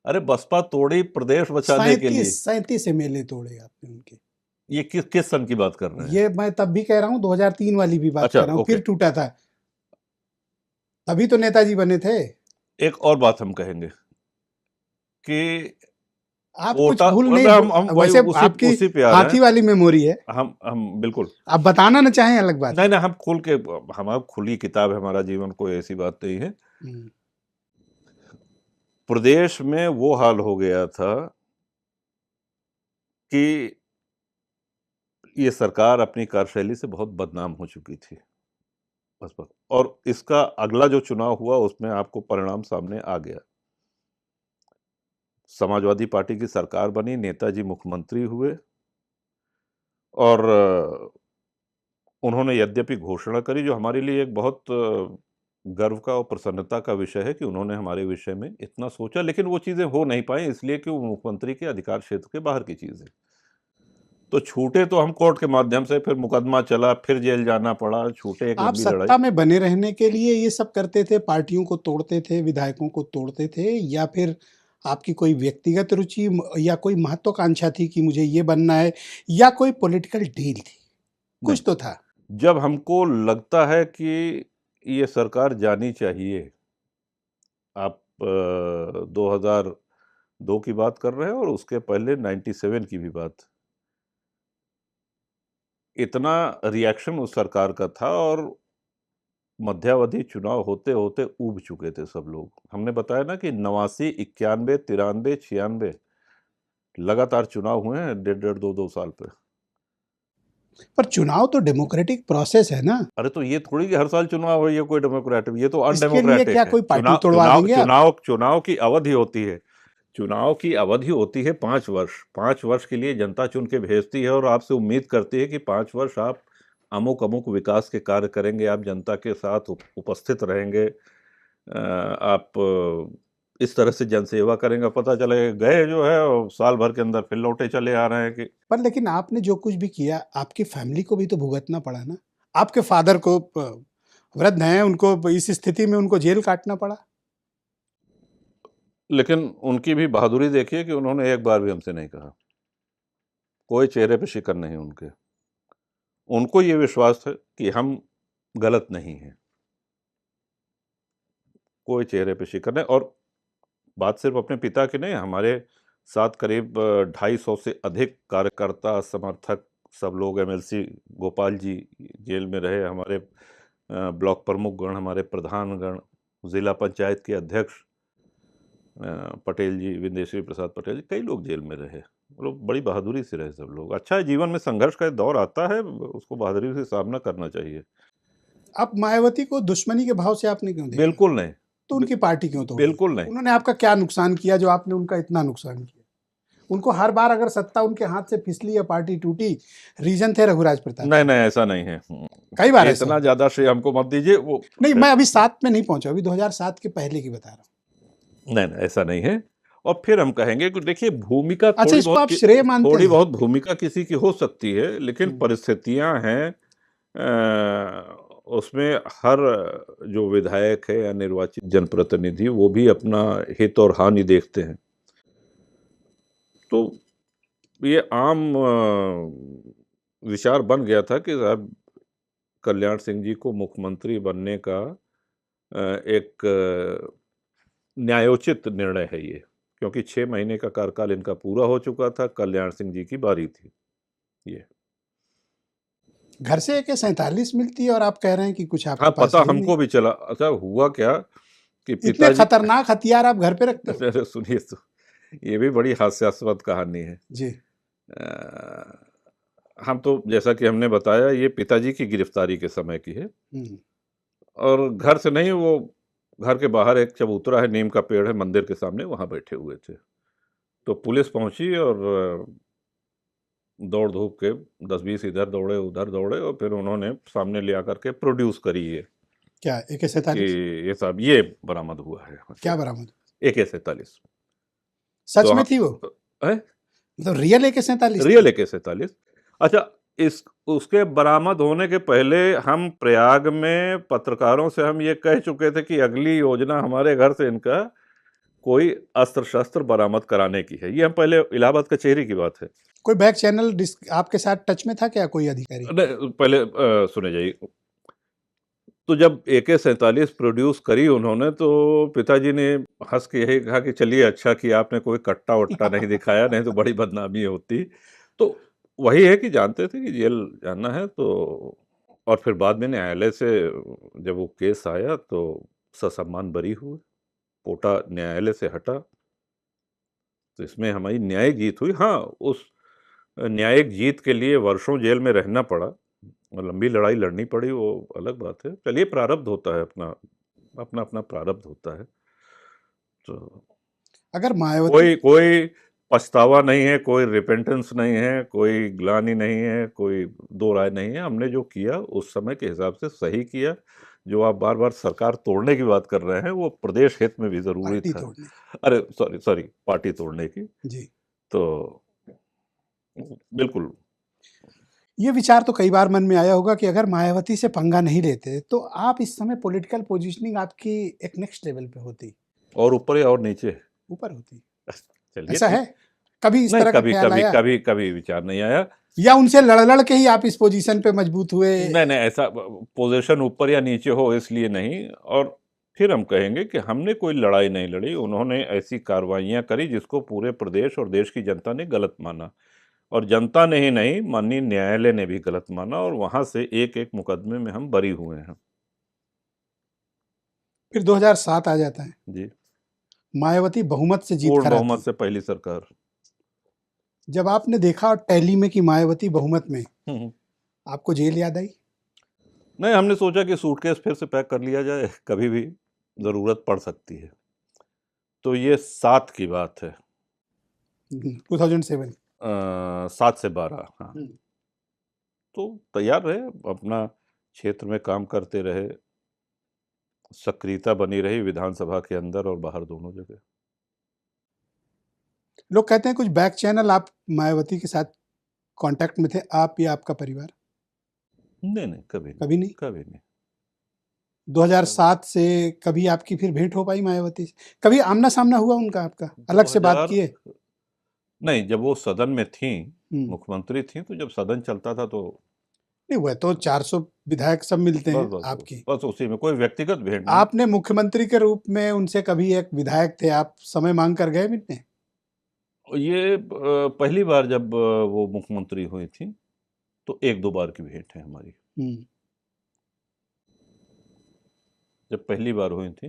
अरे बसपा तोड़ी प्रदेश बचाने के लिए। 37 एमएलए तोड़े आपने उनके। ये किस सन की बात कर रहे हैं? ये मैं तब भी कह रहा हूँ, 2003 वाली भी बात अच्छा, कर रहा हूँ, ओके। फिर टूटा था। तभी तो नेताजी बने थे। एक और बात हम कहेंगे कि आप कुछ कोटा, भूल नहीं, मतलब हम वही वैसे आपकी उसी पे आ रहे हाथी हैं। वाली मेमोरी है। हम बिल्कुल आप बताना ना चाहें अलग बात। नहीं, हम खुल के, हमारा खुली किताब है हमारा जीवन, कोई ऐसी बात नहीं है। प्रदेश में वो हाल हो गया था कि ये सरकार अपनी कार्यशैली से बहुत बदनाम हो चुकी थी। बस। और इसका अगला जो चुनाव हुआ उसमें आपको परिणाम सामने आ गया। समाजवादी पार्टी की सरकार बनी, नेताजी मुख्यमंत्री हुए और उन्होंने यद्यपि घोषणा करी, जो हमारे लिए एक बहुत गर्व का और प्रसन्नता का विषय है कि उन्होंने हमारे विषय में इतना सोचा, लेकिन वो चीज़ें हो नहीं पाई इसलिए कि वो मुख्यमंत्री के अधिकार क्षेत्र के बाहर की चीज़ है। तो छूटे तो हम कोर्ट के माध्यम से, फिर मुकदमा चला, फिर जेल जाना पड़ा, छूटे, एक आप लंबी लड़ाई। सत्ता में बने रहने के लिए ये सब करते थे? पार्टियों को तोड़ते थे, विधायकों को तोड़ते थे, या फिर आपकी कोई व्यक्तिगत रुचि या कोई महत्वाकांक्षा थी कि मुझे ये बनना है, या कोई पॉलिटिकल डील थी? नहीं, कुछ तो था। जब हमको लगता है कि ये सरकार जानी चाहिए, आप 2002 की बात कर रहे हैं और उसके पहले 97 की भी बात। इतना रिएक्शन उस सरकार का था और मध्यावधि चुनाव होते-होते ऊब चुके थे सब लोग। हमने बताया ना कि 89, 91, 93, 96 लगातार चुनाव हुए हैं डेढ़-डेढ़, 2-2 साल पे। पर चुनाव तो डेमोक्रेटिक प्रोसेस है ना? अरे तो ये थोड़ी कि हर साल चुनाव हो, ये कोई डेमोक्रेटिक, ये तो इसके लिए क्या अनडेमोक्रेटिक है। कोई पार्टी चुनाव तोड़वा चुनाव देंगे आप? चुनाव चुनाव की अवधि होती है। चुनाव की अवधि होती है 5 वर्ष। 5 वर्ष के लिए जनता चुन के भेजती है और आपसे उम्मीद करती है कि 5 वर्ष आप अमुक-अमुक विकास के कार्य करेंगे, आप जनता के साथ उपस्थित रहेंगे। आप इस तरह से जनसेवा करेंगे, पता चले गए जो है और साल भर के अंदर फिर लौटे चले आ रहे हैं कि पर लेकिन आपने जो कुछ भी किया, आपकी फैमिली को भी तो भुगतना पड़ा ना? आपके फादर को वृद्ध हैं, उनको इस स्थिति में उनको जेल काटना पड़ा। लेकिन उनकी भी बहादुरी देखिए कि उन्होंने एक बार भी हमसे नहीं कहा। कोई चेहरे पे शिकन नहीं उनके। उनको ये विश्वास है कि हम गलत नहीं हैं। कोई चेहरे पे शिकन है और बात सिर्फ अपने पिता की नहीं, हमारे साथ करीब 250 से अधिक कार्यकर्ता, समर्थक, सब लोग, एमएलसी गोपाल जी जेल में रहे, हमारे ब्लॉक प्रमुख गण, हमारे प्रधान गण, जिला पंचायत के अध्यक्ष पटेल जी, विंदेश्वरी प्रसाद पटेल जी, कई लोग जेल में रहे। वो लोग बड़ी बहादुरी से रहे सब लोग। अच्छा है, जीवन में संघर्ष का एक दौर आता है, उसको बहादुरी से सामना करना चाहिए। आप मायावती को दुश्मनी के भाव से आपने क्यों देखा? बिल्कुल नहीं। तो उनकी पार्टी क्यों तोड़ी? बिल्कुल नहीं। उन्होंने आपका क्या नुकसान किया जो आपने उनका इतना नुकसान किया? उनको हर बार अगर सत्ता उनके हाथ से फिसली या पार्टी टूटी, रीजन थे रघुराज प्रताप नहीं, सिंह। नहीं, ऐसा नहीं है। कई बार ऐसा इतना हुआ। ज़्यादा श्रेय हमको मत दीजिए। वो नहीं, मैं अभी 7 में नहीं पहुंचा, अभी 2007 के पहले की बता रहा हूँ। नहीं, नहीं, ऐसा नहीं है। और फिर हम कहेंगे कि देखिए भूमिका अच्छा, इसको आप श्रेय मानते थोड़ी हैं? बहुत भूमिका किसी की हो सकती है, लेकिन हम्म। परिस्थितियां हैं उसमें हर जो विधायक है या निर्वाचित जनप्रतिनिधि, वो भी अपना हित और हानि देखते हैं। तो ये आम विचार बन गया था कि साहब कल्याण सिंह जी को मुख्यमंत्री बनने का एक न्यायोचित निर्णय है ये, क्योंकि 6 महीने का कार्यकाल इनका पूरा हो चुका था, कल्याण सिंह जी की बारी थी ये। घर से AK-47 मिलती है और आप कह रहे हैं कि कुछ आपके हाँ, पास पता है ही नहीं। हमको भी चला। अच्छा हुआ क्या कि इतने पिताजी खतरनाक हथियार आप घर पे रखते हो? अरे सुनिए तो, ये भी बड़ी हास्यास्पद कहानी है। जी। हम तो जैसा कि हमने बताया ये पिताजी की गिरफ्तारी के समय की है हम्म। और घर से नहीं, वो घर के बाहर एक चबूतरा है, नीम का पेड़ है मंदिर के सामने, वहां बैठे हुए थे। तो पुलिस पहुंची और दौड़ धूप के 10-20 इधर दौड़े उधर दौड़े और फिर उन्होंने सामने ले आकर के प्रोड्यूस करी ये क्या कि AK-47? ये साहब ये बरामद हुआ है। क्या बरामद? AK-47। सच तो में थी वो? है मतलब रियल AK-47 रियल AK-47। अच्छा, इस उसके बरामद होने के पहले हम प्रयाग में पत्रकारों से हम ये कह चुके थे कि अगली योजना हमारे घर से इनका कोई अस्त्र शस्त्र बरामद कराने की है। ये हम पहले इलाहाबाद कचहरी की बात है। कोई बैक चैनल आपके साथ टच में था क्या, कोई अधिकारी? नहीं, पहले सुने जाइए। तो जब AK-47 प्रोड्यूस करी उन्होंने, तो पिताजी ने हंस के यही कहा कि चलिए अच्छा कि आपने कोई कट्टा वट्टा नहीं दिखाया, नहीं तो बड़ी बदनामी होती। तो वही है कि जानते थे कि जेल जाना है। तो और फिर बाद में न्यायालय से जब वो केस आया तो ससम्मान बरी हुए, पोटा न्यायालय से हटा। तो इसमें हमारी न्यायिक जीत हुई। हाँ, उस न्यायिक जीत के लिए वर्षों जेल में रहना पड़ा और लंबी लड़ाई लड़नी पड़ी, वो अलग बात है। चलिए प्रारब्ध होता है, अपना अपना अपना प्रारब्ध होता है। तो अगर मायावती कोई कोई पछतावा नहीं है, कोई रिपेंटेंस नहीं है, कोई ग्लानि नहीं है, कोई दो राय नहीं है। हमने जो किया उस समय के हिसाब से सही किया। जो आप बार बार सरकार तोड़ने की बात कर रहे हैं, वो प्रदेश हित में भी जरूरी पार्टी था। तोड़ने? अरे सॉरी सॉरी, पार्टी तोड़ने की। जी। तो बिल्कुल। ये विचार तो कई बार मन में आया होगा कि अगर मायावती से पंगा नहीं लेते तो आप इस समय पॉलिटिकल पोजीशनिंग आपकी एक नेक्स्ट लेवल पे होती, और ऊपर या और नीचे। ऊपर होती। चलिए ऐसा ठीक। है? कभी इस नहीं, तरह का कभी ख्याल कभी आया? कभी कभी विचार नहीं आया। या उनसे लड़ के ही आप इस पोजीशन पे मजबूत हुए? नहीं नहीं, ऐसा पोजीशन ऊपर या नीचे हो इसलिए नहीं। और फिर हम कहेंगे कि हमने कोई लड़ाई नहीं लड़ी, उन्होंने ऐसी कार्रवाइयां करी जिसको पूरे प्रदेश और देश की जनता ने गलत माना, और जनता ने ही नहीं, माननीय न्यायालय ने भी गलत माना, और वहां से एक एक मुकदमे में हम बरी हुए हैं। फिर 2007 आ जाता है, जी, मायावती बहुमत से जीत पूर्ण कर बहुमत आती। से पहली सरकार। जब आपने देखा टैली में कि मायावती बहुमत में, हम्म। आपको जेल याद आई? नहीं, हमने सोचा कि सूटकेस फिर से पैक कर लिया जाए, कभी भी जरूरत पड़ सकती है। तो ये 7 की बात है, 2007। 7 से 12। हाँ, हम्म। तो तैयार रहे, अपना क्षेत्र में काम करते रहे, सक्रियता बनी रही विधानसभा के अंदर और बाहर दोनों जगह। लोग कहते हैं कुछ बैक चैनल आप मायावती के साथ कांटेक्ट में थे, आप या आपका परिवार? नहीं नहीं, कभी नहीं, कभी नहीं। कभी नहीं। 2007 से कभी आपकी फिर भेंट हो पाई मायावती से? कभी आमना सामना हुआ उनका आपका, अलग से बात 2000 किए? नहीं, जब वो सदन में थी, हम्म। मुख्यमंत्री थी, तो जब सदन चलता था तो नहीं, वह तो 400 विधायक सब मिलते बस हैं बस बस आपकी। बस उसी में, कोई व्यक्तिगत भेंट नहीं। आपने मुख्यमंत्री के रूप में उनसे, कभी एक विधायक थे आप, समय मांग कर गए मिलने? ये पहली बार जब वो मुख्यमंत्री हुई थी, तो 1-2 बार की भेंट है हमारी। हम्म। जब पहली बार हुई थी,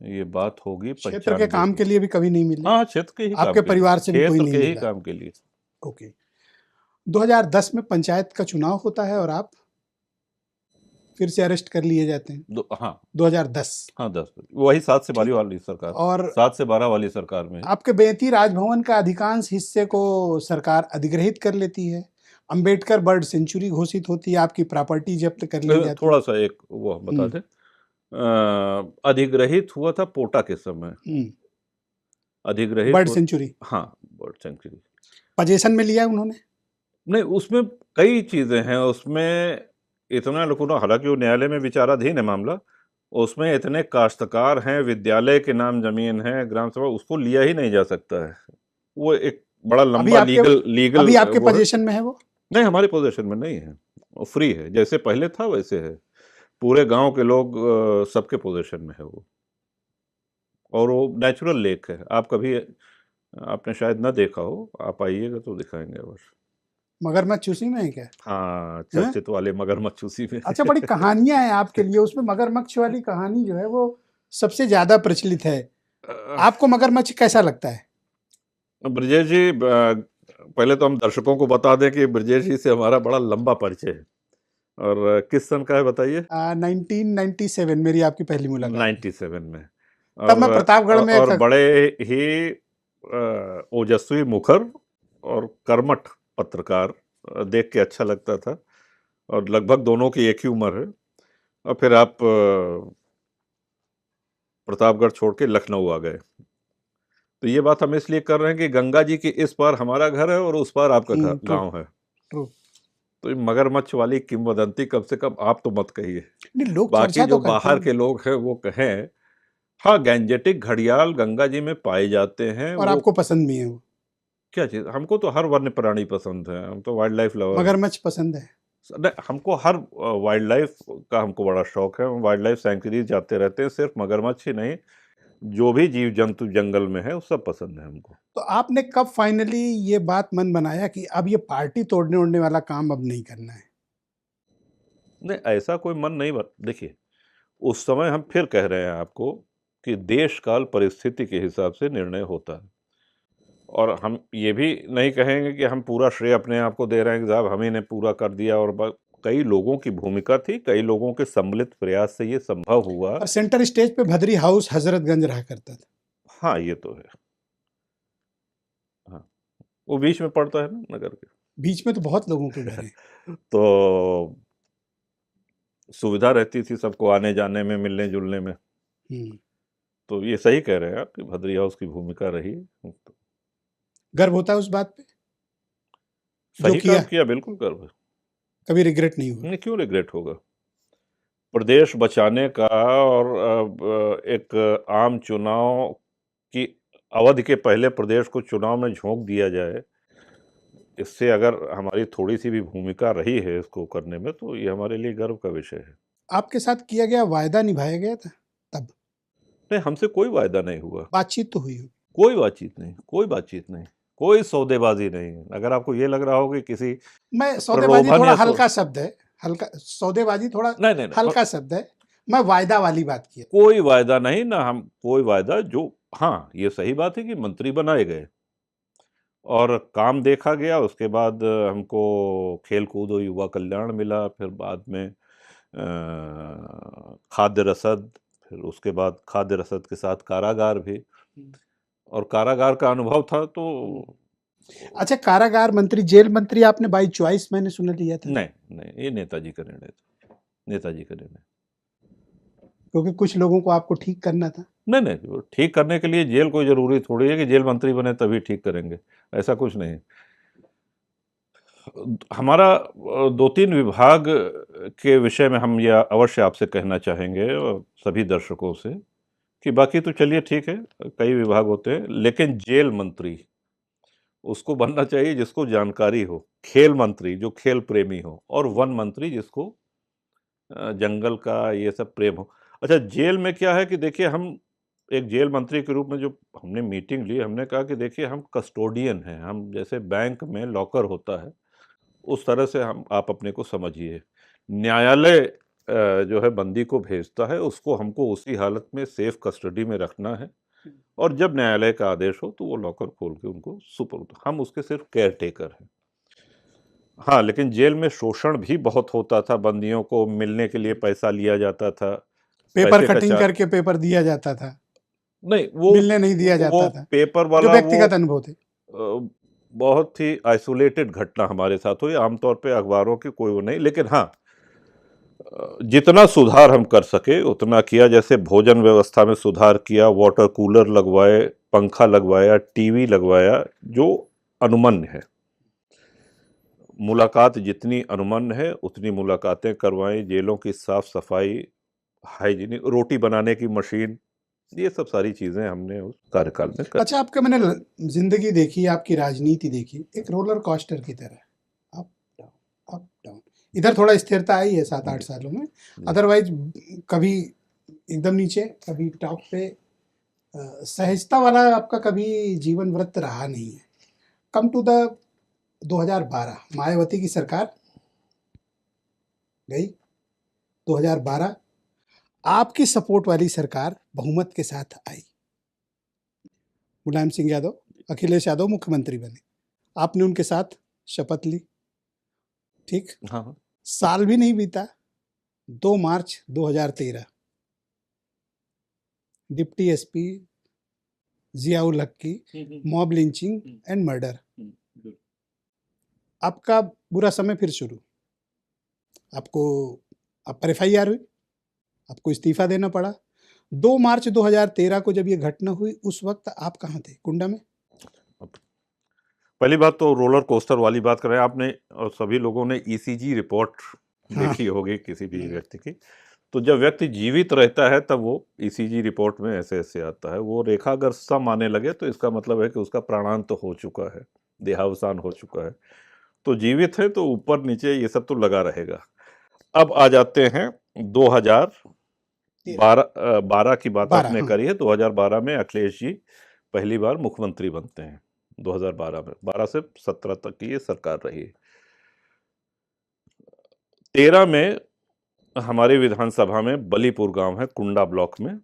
ये बात होगी क्षेत्र के 95 काम के की। लिए भी कभी नहीं मिले? हाँ, क्षेत्र के ही काम आपके के लिए, परिवार से भी कोई क्षेत्र नहीं के ही मिला? काम के लिए। ओके। 2010 में पंचायत का चुनाव होता है और आप फिर से अरेस्ट कर लिए जाते हैं। हाँ 2010। हाँ, 10 वही 7 से 12 ठीक। वाली सरकार, और 7 से 12 वाली सरकार में। आपके बेती राजभवन का अधिकांश हिस्से को सरकार अधिग्रहित कर लेती है, अंबेडकर बर्ड सेंचुरी घोषित होती है, आपकी प्रॉपर्टी जब्त कर ली जाती है। थोड़ा सा एक वो हम बता हम्म। दें, अधिग्रहित हुआ था पोटा के समय, अधिग्रहित बर्ड हो। सेंचुरी हाँ, बर्ड सेंचुरी। पोजीशन में लिया उन्होंने? नहीं, उसमें कई चीजें हैं, उसमें इतना लोगों, हालांकि वो न्यायालय में विचाराधीन है मामला, उसमें इतने काश्तकार हैं, विद्यालय के नाम जमीन है, ग्राम सभा, उसको लिया ही नहीं जा सकता है। वो एक बड़ा अभी लंबा आपके लीगल अभी आपके वो है। पोजीशन में है वो? नहीं, हमारे पोजीशन में नहीं है, वो फ्री है, जैसे पहले था वैसे है। पूरे गांव के लोग, सबके पोजीशन में है वो, और वो नेचुरल लेक है। आप कभी, आपने शायद ना देखा हो, आप आइएगा तो दिखाएंगे अवश्य। मगरमच्छ उसी में है क्या? हाँ, हैं? चर्चित वाले मगरमच्छ उसी में। अच्छा, बड़ी कहानियां हैं आपके लिए उसमें। मगरमच्छ वाली कहानी जो है वो सबसे ज्यादा प्रचलित है। आपको मगरमच्छ कैसा लगता है? ब्रजेश जी, पहले तो हम दर्शकों को बता दें कि ब्रजेश जी से हमारा बड़ा लंबा परिचय है। और किस सन का है बताइए? 1997 मेरी आपकी पहली मुलाकात है। 97 में। तब मैं प्रतापगढ़ में और बड़े ही ओजस्वी मुखर और कर्मठ पत्रकार, देख के अच्छा लगता था, और लगभग दोनों की एक ही उम्र है। और फिर आप प्रतापगढ़ छोड़ के लखनऊ आ गए। तो ये बात हम इसलिए कर रहे हैं कि गंगा जी के इस पार हमारा घर है और उस पार आपका ट्रू। गांव है। ट्रू। तो ये मगरमच्छ वाली किंवदंती कम से कम आप तो मत कहिए, नहीं, लोग बाकी चर्चा जो तो करते बाहर हैं। के लोग हैं वो कहें। हाँ, गैंजेटिक घड़ियाल गंगा जी में पाए जाते हैं। और वो आपको पसंद भी है वो? क्या चीज, हमको तो हर वन्य प्राणी पसंद है, हम तो वाइल्ड लाइफ लवर हैं। मगरमच्छ पसंद है? नहीं, हमको हर वाइल्ड लाइफ का हमको बड़ा शौक है, हम वाइल्ड लाइफ सैंक्चुरी जाते रहते हैं, सिर्फ मगरमच्छ ही नहीं, जो भी जीव जंतु जंगल में है वो सब पसंद है हमको। तो आपने कब फाइनली ये बात मन बनाया कि अब ये पार्टी तोड़ने ओड़ने वाला काम अब नहीं करना है? नहीं, ऐसा कोई मन नहीं देखिए, उस समय हम फिर कह रहे हैं आपको कि देश काल परिस्थिति के हिसाब से निर्णय होता है, और हम ये भी नहीं कहेंगे कि हम पूरा श्रेय अपने आप को दे रहे हैं कि साहब हम ही ने पूरा कर दिया, और कई लोगों की भूमिका थी, कई लोगों के सम्मिलित प्रयास से ये संभव हुआ। और सेंटर स्टेज पे भदरी हाउस हजरतगंज रहा करता था। हाँ, ये तो है। हाँ, वो बीच में पड़ता है ना नगर के। बीच में तो बहुत लोगों के घर हैं। तो सुविधा रहती थी सबको आने जाने में, मिलने जुलने में। हम्म। तो ये सही कह रहे हैं आप कि भदरी हाउस की भूमिका रही। गर्व होता है उस बात पे जो सही किया? काम किया, बिल्कुल गर्व है। कभी रिग्रेट नहीं हुआ? नहीं, क्यों रिग्रेट होगा? प्रदेश बचाने का और एक आम चुनाव की अवध के पहले प्रदेश को चुनाव में झोंक दिया जाए, इससे अगर हमारी थोड़ी सी भी भूमिका रही है इसको करने में, तो ये हमारे लिए गर्व का विषय है। आपके साथ किया गया वायदा निभाया गया था तब? नहीं, हमसे कोई वायदा नहीं हुआ, बातचीत तो हुई होगी। कोई बातचीत नहीं, कोई बातचीत नहीं, कोई सौदेबाजी नहीं। अगर आपको ये लग रहा हो कि किसी मैं सौदेबाजी प्रलोभन थोड़ा या हल्का शब्द है, हल्का सौदेबाजी थोड़ा नहीं नहीं नहीं, हल्का शब्द है, मैं वायदा वाली बात की है। कोई वायदा नहीं ना, हम कोई वायदा जो, हाँ ये सही बात है कि मंत्री बनाए गए और काम देखा गया, उसके बाद हमको खेल कूद और युवा कल्याण मिला, फिर बाद में खाद्य रसद, फिर उसके बाद खाद्य रसद के साथ कारागार भी, और कारागार का अनुभव था तो अच्छा, कारागार मंत्री, जेल मंत्री आपने बाई चॉइस मैंने सुना लिया था? नहीं नहीं, ये नेताजी का निर्णय था, नेताजी का निर्णय। क्योंकि कुछ लोगों को आपको ठीक करना था। नहीं नहीं, वो ठीक करने के लिए जेल कोई जरूरी थोड़ी है कि जेल मंत्री बने तभी ठीक करेंगे, ऐसा कुछ नहीं। हमारा 2-3 विभाग के विषय में हम यह अवश्य आपसे कहना चाहेंगे और सभी दर्शकों से, कि बाकी तो चलिए ठीक है, कई विभाग होते हैं, लेकिन जेल मंत्री उसको बनना चाहिए जिसको जानकारी हो, खेल मंत्री जो खेल प्रेमी हो, और वन मंत्री जिसको जंगल का ये सब प्रेम हो। अच्छा, जेल में क्या है कि देखिए, हम एक जेल मंत्री के रूप में जो हमने मीटिंग ली, हमने कहा कि देखिए हम कस्टोडियन हैं, हम जैसे बैंक में लॉकर होता है उस तरह से हम, आप अपने को समझिए। न्यायालय जो है बंदी को भेजता है, उसको हमको उसी हालत में सेफ कस्टडी में रखना है, और जब न्यायालय का आदेश हो तो वो लॉकर खोल के उनको सुपुर्द, हम उसके सिर्फ केयर टेकर हैं। हाँ, लेकिन जेल में शोषण भी बहुत होता था, बंदियों को मिलने के लिए पैसा लिया जाता था, पेपर पैसे का कटिंग करके पेपर दिया जाता था, नहीं, वो मिलने नहीं दिया जाता था, पेपर जो वाला व्यक्तिगत अनुभव थे। बहुत ही आइसोलेटेड घटना हमारे साथ हुई, आमतौर पे अखबारों की कोई वो नहीं, लेकिन हाँ जितना सुधार हम कर सके उतना किया। जैसे भोजन व्यवस्था में सुधार किया, वाटर कूलर लगवाए, पंखा लगवाया, टीवी लगवाया, जो अनुमन्य है। मुलाकात जितनी अनुमन्य है उतनी मुलाकातें करवाएं, जेलों की साफ सफाई, हाइजीनिक, रोटी बनाने की मशीन, ये सब सारी चीजें हमने उस कार्यकाल में कर। अच्छा, आपका मैंने जिंदगी देखी, आपकी राजनीति देखी, एक रोलर कोस्टर की तरह, अप डाउन अप डाउन। इधर थोड़ा स्थिरता आई है 7-8 सालों में, अदरवाइज कभी एकदम नीचे, कभी टॉप पे। सहजता वाला आपका कभी जीवन व्रत रहा नहीं है। कम टू द 2012, मायावती की सरकार गई, 2012 आपकी सपोर्ट वाली सरकार बहुमत के साथ आई, मुलायम सिंह यादव, अखिलेश यादव मुख्यमंत्री बने, आपने उनके साथ शपथ ली, ठीक? हाँ, साल भी नहीं बीता, 2 मार्च 2013 डिप्टी एसपी जियाउल हक की मॉब लिंचिंग एंड मर्डर। आपका बुरा समय फिर शुरू, आपको आप पर FIR हुई, आपको इस्तीफा देना पड़ा। 2 मार्च 2013 को जब ये घटना हुई, उस वक्त आप कहाँ थे? कुंडा में? पहली बात तो रोलर कोस्टर वाली बात कर रहे हैं आपने, और सभी लोगों ने ECG रिपोर्ट हाँ। देखी होगी किसी भी व्यक्ति की। तो जब व्यक्ति जीवित रहता है तब वो ECG रिपोर्ट में ऐसे ऐसे आता है, वो रेखा अगर सम आने लगे तो इसका मतलब है कि उसका प्राणांत हो चुका है, देहावसान हो चुका है। तो जीवित है तो ऊपर नीचे ये सब तो लगा रहेगा। अब आ जाते हैं 2012 की बात 12, आपने हाँ। करी है। 2012 में अखिलेश जी पहली बार मुख्यमंत्री बनते हैं। 2012 में, 12 से 17 तक की ये सरकार रही। 13 में हमारी विधानसभा में बलीपुर गांव है, कुंडा ब्लॉक में,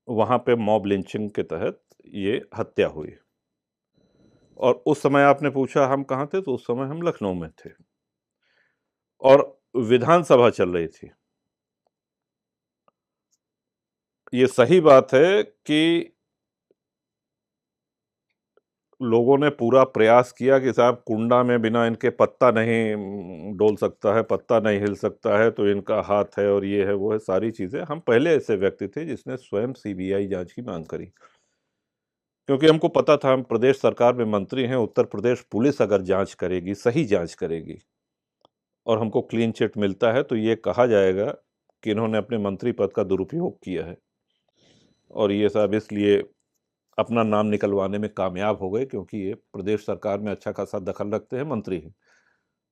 वहां पे मॉब लिंचिंग के तहत ये हत्या हुई। और उस समय आपने पूछा हम कहाँ थे, तो उस समय हम लखनऊ में थे और विधानसभा चल रही थी। ये सही बात है कि लोगों ने पूरा प्रयास किया कि साहब कुंडा में बिना इनके पत्ता नहीं डोल सकता है, पत्ता नहीं हिल सकता है, तो इनका हाथ है और ये है वो है, सारी चीजें। हम पहले ऐसे व्यक्ति थे जिसने स्वयं CBI जांच की मांग करी, क्योंकि हमको पता था हम प्रदेश सरकार में मंत्री हैं, उत्तर प्रदेश पुलिस अगर जांच करेगी, सही जांच करेगी और हमको क्लीन चिट मिलता है, तो ये कहा जाएगा कि इन्होंने अपने मंत्री पद का दुरुपयोग किया है। और ये सब इसलिए अपना नाम निकलवाने में कामयाब हो गए, क्योंकि ये प्रदेश सरकार में अच्छा खासा दखल रखते हैं, मंत्री हैं।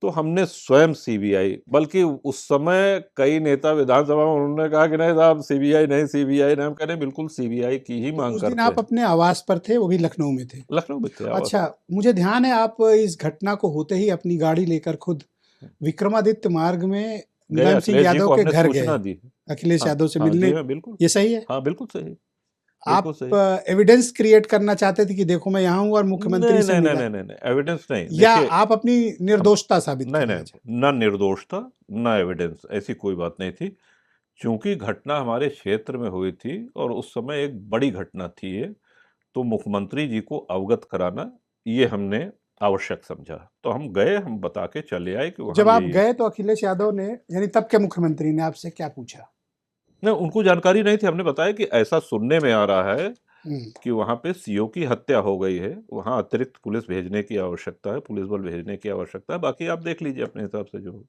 तो हमने स्वयं सीबीआई, बल्कि उस समय कई नेता विधानसभा में उन्होंने कहा कि नहीं साहब सीबीआई नहीं, सीबीआई नहीं। हम कह रहे हैं बिल्कुल सीबीआई की ही तो मांग उस दिन करते आप हैं। अपने आवास पर थे, वो भी लखनऊ में थे। लखनऊ में थे आवास। अच्छा, मुझे ध्यान है आप इस घटना को होते ही अपनी गाड़ी लेकर खुद विक्रमादित्य मार्ग में गए, मुलायम सिंह अखिलेश जी यादव को के हमने घर सूचना गए, दी। अखिलेश हाँ यादव से हाँ जी मिलने। हाँ, बिल्कुल। ये सही है? हाँ बिल्कुल सही, बिल्कुल आप सही। एविडेंस क्रिएट करना चाहते थे कि देखो मैं यहाँ हूँ और मुख्यमंत्री नहीं से नहीं नहीं मिला, नहीं नहीं, एविडेंस नहीं। या देखिए आप अपनी हम, निर्दोषता साबित नहीं करना नहीं, चाहते? ना निर्दोष था ना एविडेंस, ऐसी कोई बात नहीं थी। चूंकि घटना हमारे क्षेत्र में हुई थी और उस समय एक बड़ी घटना थी ये, तो मुख्यमंत्री जी को अवगत कराना ये हमने आवश्यक समझा। तो हम गए, हम बता के चले आए कि वहाँ जब आप ये गए तो अखिलेश यादव ने, यानी तब के मुख्यमंत्री ने आपसे क्या पूछा? नहीं, उनको जानकारी नहीं थी। हमने बताया कि ऐसा सुनने में आ रहा है हम्म, कि वहाँ पे सीओ की हत्या हो गई है, वहाँ अतिरिक्त पुलिस भेजने की आवश्यकता है, पुलिस बल भेजने की आवश्यकता है, बाकी आप देख लीजिए अपने हिसाब से जो हो।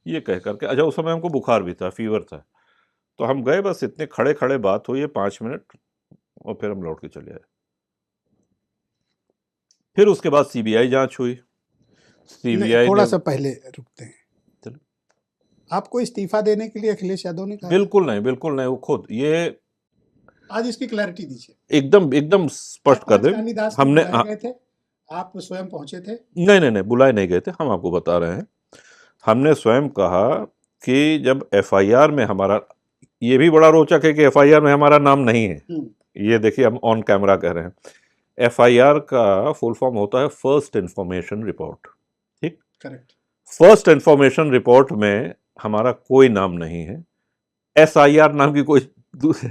ये कह करके, अच्छा उस समय हमको बुखार भी था, फीवर था। तो हम गए, बस इतने खड़े खड़े बात हुई है 5 मिनट, और फिर हम लौट के चले आए। फिर उसके बाद सीबीआई जांच हुई। नहीं, सीबीआई थोड़ा ने सा पहले रुकते हैं। चलो, आपको इस्तीफा देने के लिए अखिलेश यादव ने कहा था? बिल्कुल नहीं, बिल्कुल नहीं। वो खुद ये आज इसकी क्लैरिटी दीजिए। एकदम एकदम स्पष्ट कर सरपंच दे। कालिदास को हमने बुलाए गए थे, आप स्वयं पहुंचे थे? नहीं नहीं नहीं, बुलाए नहीं गए थे, हम आपको बता रहे हैं। हमने स्वयं कहा कि जब एफआईआर में हमारा, ये भी बड़ा रोचक है कि एफआईआर में हमारा नाम नहीं है। ये देखिए, हम ऑन कैमरा कह रहे हैं। एफआईआर का फुल फॉर्म होता है फर्स्ट इंफॉर्मेशन रिपोर्ट, ठीक? करेक्ट। फर्स्ट इंफॉर्मेशन रिपोर्ट में हमारा कोई नाम नहीं है। एसआईआर नाम की कोई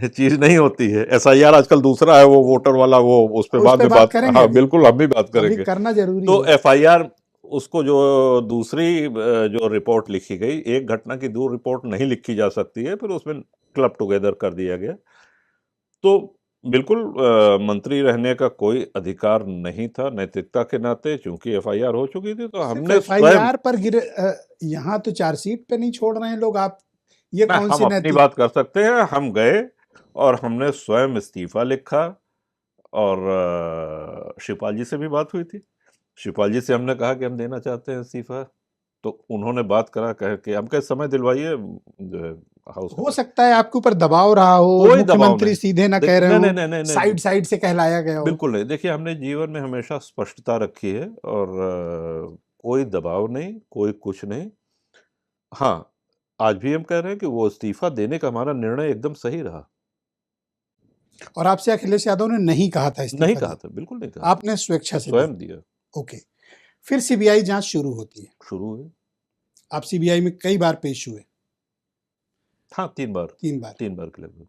चीज नहीं होती है। एसआईआर आजकल दूसरा है, वो वोटर वाला, वो उस पे उस बाद पे में बात बात, करेंगे हाँ अभी, बिल्कुल हम भी बात अभी करेंगे। करना जरूरी तो है। एफआईआर, उसको जो दूसरी जो रिपोर्ट लिखी गई, एक घटना की दो रिपोर्ट नहीं लिखी जा सकती है, फिर उसमें क्लब टुगेदर कर दिया गया। तो बिल्कुल मंत्री रहने का कोई अधिकार नहीं था नैतिकता के नाते, चूंकि एफआईआर हो चुकी थी। तो सिर्फ हमने स्वयं, एफआईआर पर गिरे, यहाँ तो चार्जशीट पे नहीं छोड़ रहे हैं लोग, आप ये ना कौन हम सी अपनी नैतिक? बात कर सकते हैं। हम गए और हमने स्वयं इस्तीफा लिखा, और शिवपाल जी से भी बात हुई थी। शिवपाल जी से हमने कहा कि हम देना चाहते हैं इस्तीफा। तो उन्होंने बात करा, कह के हम कहे समय दिलवाइए जो है हाउस हो में। सकता है आपके ऊपर दबाव रहा हो, कोई दबाव मुख्यमंत्री नहीं। सीधे ना देख, कह रहे नहीं हो, नहीं नहीं नहीं नहीं नहीं, साइड साइड से कहलाया गया हो। बिल्कुल नहीं। देखिए, हमने जीवन में हमेशा स्पष्टता रखी है, और कोई दबाव नहीं, कोई कुछ नहीं। हाँ, आज भी हम कह रहे हैं कि वो इस्तीफा देने का हमारा निर्णय एकदम सही रहा। और आपसे अखिलेश यादव ने नहीं कहा था नहीं इस्तीफा कहा दे, था, बिल्कुल नहीं कहा था। आपने स्वेच्छा से स्वयं दी? दिया। ओके। फिर सीबीआई जांच शुरू होती है, शुरू है। आप सीबीआई में कई बार पेश हुए? हाँ, 3 बार। 3 बार। 3 बार के लगभग।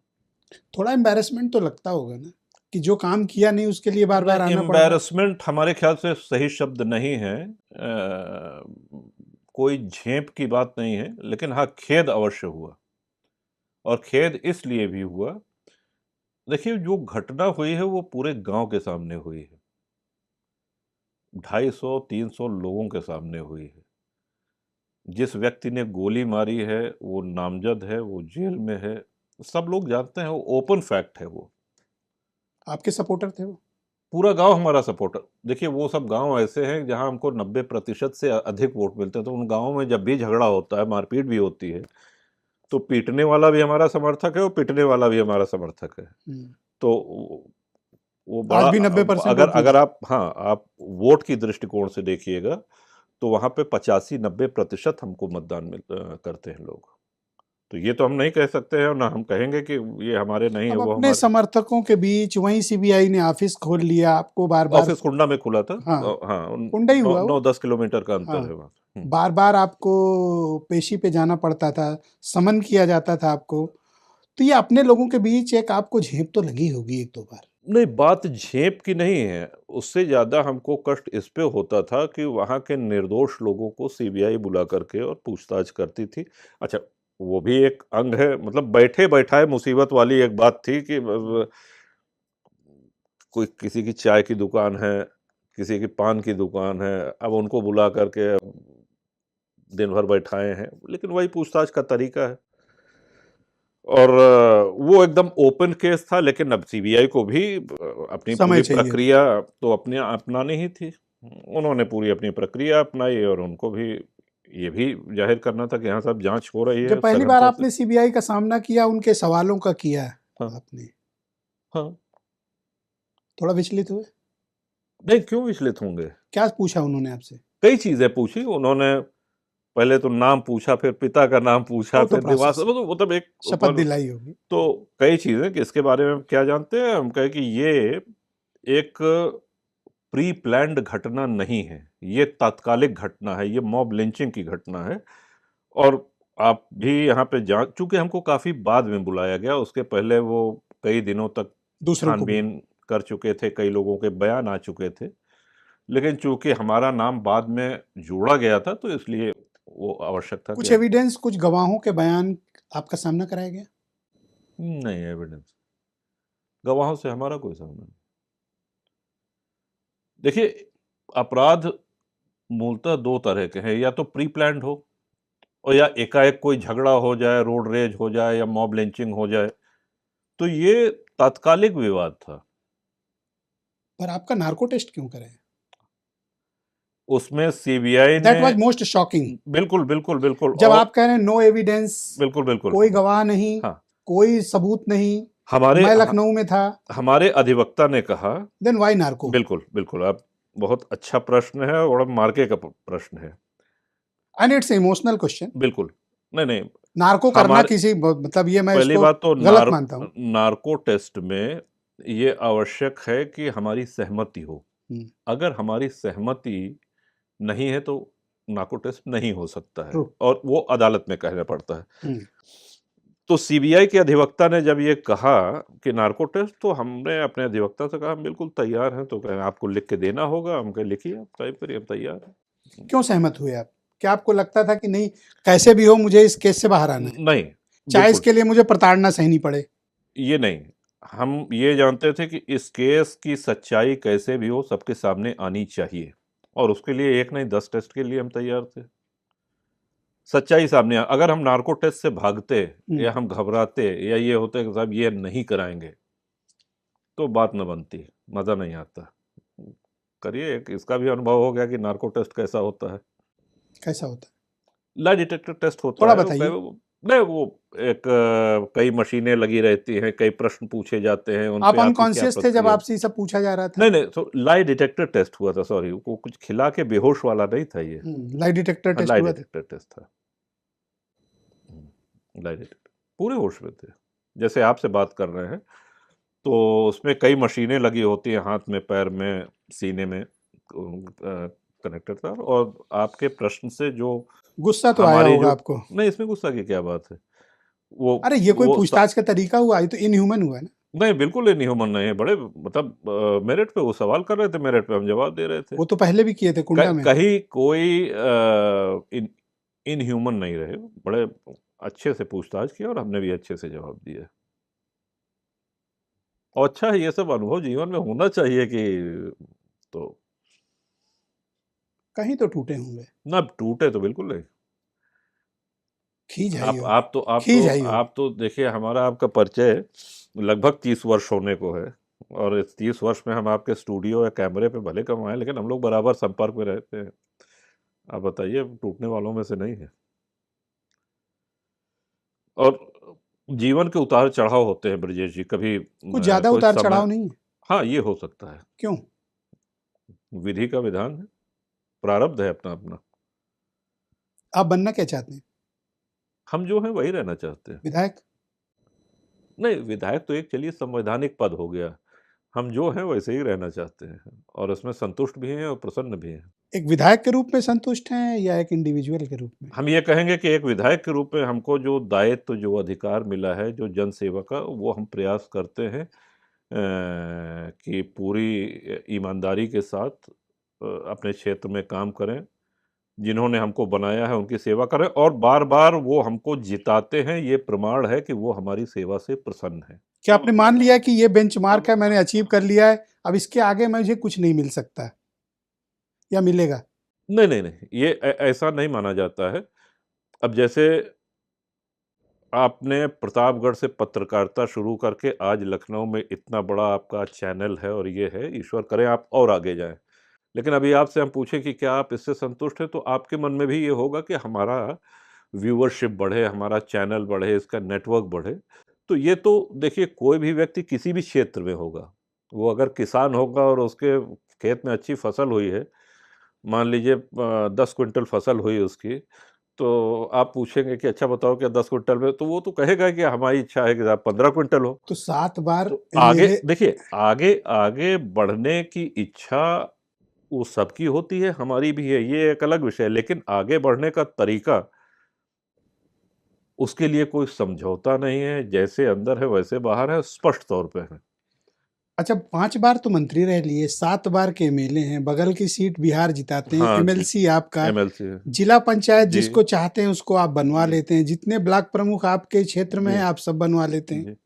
थोड़ा एम्बैरेसमेंट तो लगता होगा ना, कि जो काम किया नहीं उसके लिए बार बार आना पड़ रहा है? एम्बैरेसमेंट हमारे ख्याल से सही शब्द नहीं है। कोई झेप की बात नहीं है, लेकिन हाँ, खेद अवश्य हुआ। और खेद इसलिए भी हुआ, देखिए जो घटना हुई है वो पूरे गांव के सामने हुई है। 250-300 लोगों के सामने हुई है। जिस व्यक्ति ने गोली मारी है वो नामजद है, वो जेल में है, सब लोग जानते हैं, वो ओपन फैक्ट है। वो आपके सपोर्टर थे वो? पूरा गांव हमारा सपोर्टर। देखिए, वो सब गांव ऐसे हैं जहां हमको 90% से अधिक वोट मिलते हैं। तो उन गांवों में जब भी झगड़ा होता है, मारपीट भी होती है, तो पीटने वाला भी हमारा समर्थक है और पिटने वाला भी हमारा समर्थक है। तो वो आज बड़ा, भी 90% अगर वोट अगर मिलते? आप, हाँ, आप वोट की दृष्टिकोण से देखिएगा, तो वहां पे 85-90% हमको मतदान करते हैं लोग। तो ये तो हम नहीं कह सकते हैं, और ना हम कहेंगे कि ये हमारे नहीं है, अब वो अपने हमारे। समर्थकों के बीच वहीं सीबीआई ने ऑफिस खोल लिया, आपको बार बार? ऑफिस कुंडा में खुला था। हाँ, हाँ, कुंडा ही हुआ वो। 9-10 किलोमीटर का अंतर हाँ, है वहाँ। बार बार आपको पेशी पे जाना पड़ता था, समन किया जाता था आपको, तो ये अपने लोगों के बीच एक आपको झेप तो लगी होगी एक दो बार? नहीं, बात झेप की नहीं है। उससे ज्यादा हमको कष्ट इस पे होता था कि वहां के निर्दोष लोगों को सीबीआई बुला करके और पूछताछ करती थी। अच्छा, वो भी एक अंग है, मतलब बैठे बैठाए मुसीबत वाली एक बात थी कि कोई किसी की चाय की दुकान है, किसी की पान की दुकान है, अब उनको बुला करके दिन भर बैठाए हैं, लेकिन वही पूछताछ का तरीका है। और वो एकदम ओपन केस था, लेकिन अब सीबीआई को भी अपनी समय पूरी चाहिए। प्रक्रिया तो अपने अपनानी ही थी। उन्होंने पूरी अपनी प्रक्रिया अपनाई और उनको भी ये भी जाहिर करना था कि हाँ साहब, जांच हो रही जब है पहली बार सघनता से। आपने सीबीआई का सामना किया, उनके सवालों का किया हाँ आपने, हाँ। थोड़ा विचलित हुए? नहीं, क्यों विचलित होंगे? क्या पूछा उन्होंने आपसे? कई चीजें पूछी उन्होंने। पहले तो नाम पूछा, फिर पिता का नाम पूछा, वो तो फिर निवास, प्रोसेस है, वो तो मतलब एक शपथ दिलाई होगी। तो कई चीजें कि इसके बारे में हम क्या जानते हैं। हम कहे कि ये एक प्री प्लान्ड घटना नहीं है, ये तात्कालिक घटना है, ये मॉब लिंचिंग की घटना है। और आप भी यहाँ पे जांच, चूंकि हमको काफी बाद में बुलाया गया, उसके पहले वो कई दिनों तक दूसरों को छानबीन कर चुके थे, कई लोगों के बयान आ चुके थे, लेकिन चूंकि हमारा नाम बाद में जोड़ा गया था तो इसलिए वो आवश्यक था कि कुछ हम। एविडेंस, कुछ गवाहों के बयान आपका सामना कराया गया? नहीं, एविडेंस, गवाहों से हमारा कोई संबंध नहीं। देखिए, अपराध मूलतः दो तरह के हैं, या तो प्री प्लान्ड हो और या एकाएक कोई झगड़ा हो जाए, रोड रेज हो जाए या मॉब लिंचिंग हो जाए। तो ये तात्कालिक विवाद था। पर आपका नार्को टेस्ट क्यों कराया? उसमें सीबीआई दैट ने वाज मोस्ट शॉकिंग। बिल्कुल बिल्कुल बिल्कुल जब और आप कह रहे हैं नो एविडेंस, बिल्कुल बिल्कुल। कोई गवाह नहीं, हाँ, कोई सबूत नहीं, हमारे मैं लखनऊ में था, हमारे अधिवक्ता ने कहा। Then why narco? बिल्कुल बिल्कुल, आप बहुत अच्छा प्रश्न है और मार्के का प्रश्न है। And it's emotional question. बिल्कुल। नहीं नहीं, नार्को करना हमारे किसी मतलब, ये मैं पहली इसको बात तो गलत मानता हूँ। नार्को टेस्ट में ये आवश्यक है कि हमारी सहमति हो। हम्म, अगर हमारी सहमति नहीं है तो नार्को टेस्ट नहीं हो सकता है, ट्रू। और वो अदालत में कहना पड़ता है। तो सीबीआई के अधिवक्ता ने जब ये कहा कि नार्को टेस्ट, तो हमने अपने अधिवक्ता से कहा हम बिल्कुल तैयार हैं। तो कहें आपको लिख के देना होगा। हम कहे लिखिए, आप टाइप करिए, हम तैयार हैं। क्यों सहमत हुए आप? क्या आपको लगता था कि नहीं, कैसे भी हो मुझे इस केस से बाहर आना है, नहीं, चाहे बिल्कुल इसके लिए मुझे प्रताड़ना सहनी पड़े? ये नहीं। हम ये जानते थे कि इस केस की सच्चाई कैसे भी हो सबके सामने आनी चाहिए, और उसके लिए एक नहीं 10 टेस्ट के लिए हम तैयार थे। सच्चाई सामने अगर हम नार्को टेस्ट से भागते या हम घबराते या ये होते कि साहब ये नहीं कराएंगे, तो बात न बनती, मजा नहीं आता। करिए, एक इसका भी अनुभव हो गया कि नार्को टेस्ट कैसा होता है। कैसा होता है? लाई डिटेक्टर टेस्ट होता थोड़ा है। बताइए। नहीं, वो एक कई मशीनें लगी रहती हैं, कई प्रश्न पूछे जाते हैं, उन आप पे आपकी क्या अनकॉन्शियस थे जब प्रतिक्रिया। आपसे ये सब पूछा जा रहा था? नहीं नहीं, तो लाई डिटेक्टर टेस्ट हुआ था, सॉरी, वो कुछ खिला के बेहोश वाला नहीं था ये। लाई डिटेक्टर हाँ, टेस्ट लाई हुआ था? डिटेक्टर टेस्ट था। लाई डिटेक्टर, पूरे होश में थे, जैसे आपसे बात कर रहे हैं। तो उसमें कई मशीनें लगी होती हैं, हाथ में, पैर में, सीने में कनेक्टेड था। और आपके प्रश्न से जो गुस्सा तो आया हमारी होगा जो, आपको? नहीं इसमें गुस्सा की क्या बात है। वो अरे ये कोई वो पूछताछ का तरीका हुआ? ये तो इनह्यूमन हुआ ना। नहीं, बिल्कुल इनह्यूमन नहीं है। बड़े मतलब मेरिट पे वो सवाल कर रहे थे, मेरिट पे हम जवाब दे रहे थे। वो तो पहले भी किए थे कुंडा में। कहीं कोई इनह्यूमन नहीं रहे। बड़े अच्छे से पूछताछ की और हमने भी अच्छे से जवाब दिया। और अच्छा है, ये सब अनुभव जीवन में होना चाहिए कि, तो कहीं तो टूटे होंगे, ना टूटे तो बिल्कुल नहीं। खींच आई होगी, आप तो आप तो खींच आई होगी। आप तो देखिए, हमारा आपका परिचय लगभग 30 वर्ष होने को है, और इस 30 वर्ष में हम आपके स्टूडियो या कैमरे पे भले कम आए, लेकिन हम लोग बराबर संपर्क में रहते हैं। आप बताइए, टूटने वालों में से नहीं है। और जीवन के उतार चढ़ाव होते हैं ब्रजेश जी, कभी कुछ ज्यादा कोई उतार समय। चढ़ाव नहीं है? हाँ, ये हो सकता है, क्यों? विधि का विधान है, प्रारब्ध है अपना अपना। आप बनना क्या चाहते हैं? हम जो हैं वही रहना चाहते हैं। विधायक? नहीं, विधायक तो एक चलिए संवैधानिक पद हो गया। हम जो हैं वैसे ही रहना चाहते हैं, और उसमें संतुष्ट भी हैं और प्रसन्न भी हैं। एक विधायक के रूप में संतुष्ट हैं या एक इंडिविजुअल के रूप में? हम ये कहेंगे कि एक विधायक के रूप में हमको जो दायित्व, जो अधिकार मिला है, जो जनसेवा का, वो हम प्रयास करते हैं कि पूरी ईमानदारी के साथ अपने क्षेत्र में काम करें। जिन्होंने हमको बनाया है उनकी सेवा करें, और बार-बार वो हमको जिताते हैं, ये प्रमाण है कि वो हमारी सेवा से प्रसन्न हैं। क्या आपने मान लिया कि ये बेंचमार्क है, मैंने अचीव कर लिया है, अब इसके आगे मुझे कुछ नहीं मिल सकता या मिलेगा? नहीं, नहीं, नहीं, ये ऐसा नहीं माना जाता है। अब जैसे आपने प्रतापगढ़ से पत्रकारिता शुरू करके आज लखनऊ में इतना बड़ा आपका चैनल है और ये है, ईश्वर करे आप और आगे जाएं। लेकिन अभी आपसे हम पूछें कि क्या आप इससे संतुष्ट हैं, तो आपके मन में भी ये होगा कि हमारा व्यूअरशिप बढ़े, हमारा चैनल बढ़े, इसका नेटवर्क बढ़े। तो ये तो देखिए, कोई भी व्यक्ति किसी भी क्षेत्र में होगा, वो अगर किसान होगा और उसके खेत में अच्छी फसल हुई है, मान लीजिए 10 क्विंटल फसल हुई उसकी, तो आप पूछेंगे कि अच्छा बताओ क्या 10 क्विंटल में, तो वो तो कहेगा कि हमारी इच्छा है कि साहब 15 क्विंटल हो। तो 7 बार तो आगे एमएलए देखिए, आगे आगे बढ़ने की इच्छा वो सबकी होती है, हमारी भी है, ये एक अलग विषय है। लेकिन आगे बढ़ने का तरीका, उसके लिए कोई समझौता नहीं है, जैसे अंदर है वैसे बाहर है, स्पष्ट तौर पे है। अच्छा 5 बार तो मंत्री रह लिए, 7 बार के एमएलए हैं, बगल की सीट बिहार जिताते हैं, हाँ जी, एमएलसी आपका, एमएलसी है। जिला पंचायत जी, जिसको चाहते हैं उसको आप बनवा जी, लेते हैं, जितने ब्लॉक प्रमुख आपके क्षेत्र में जी, हैं आप सब बनवा लेते हैं, जी,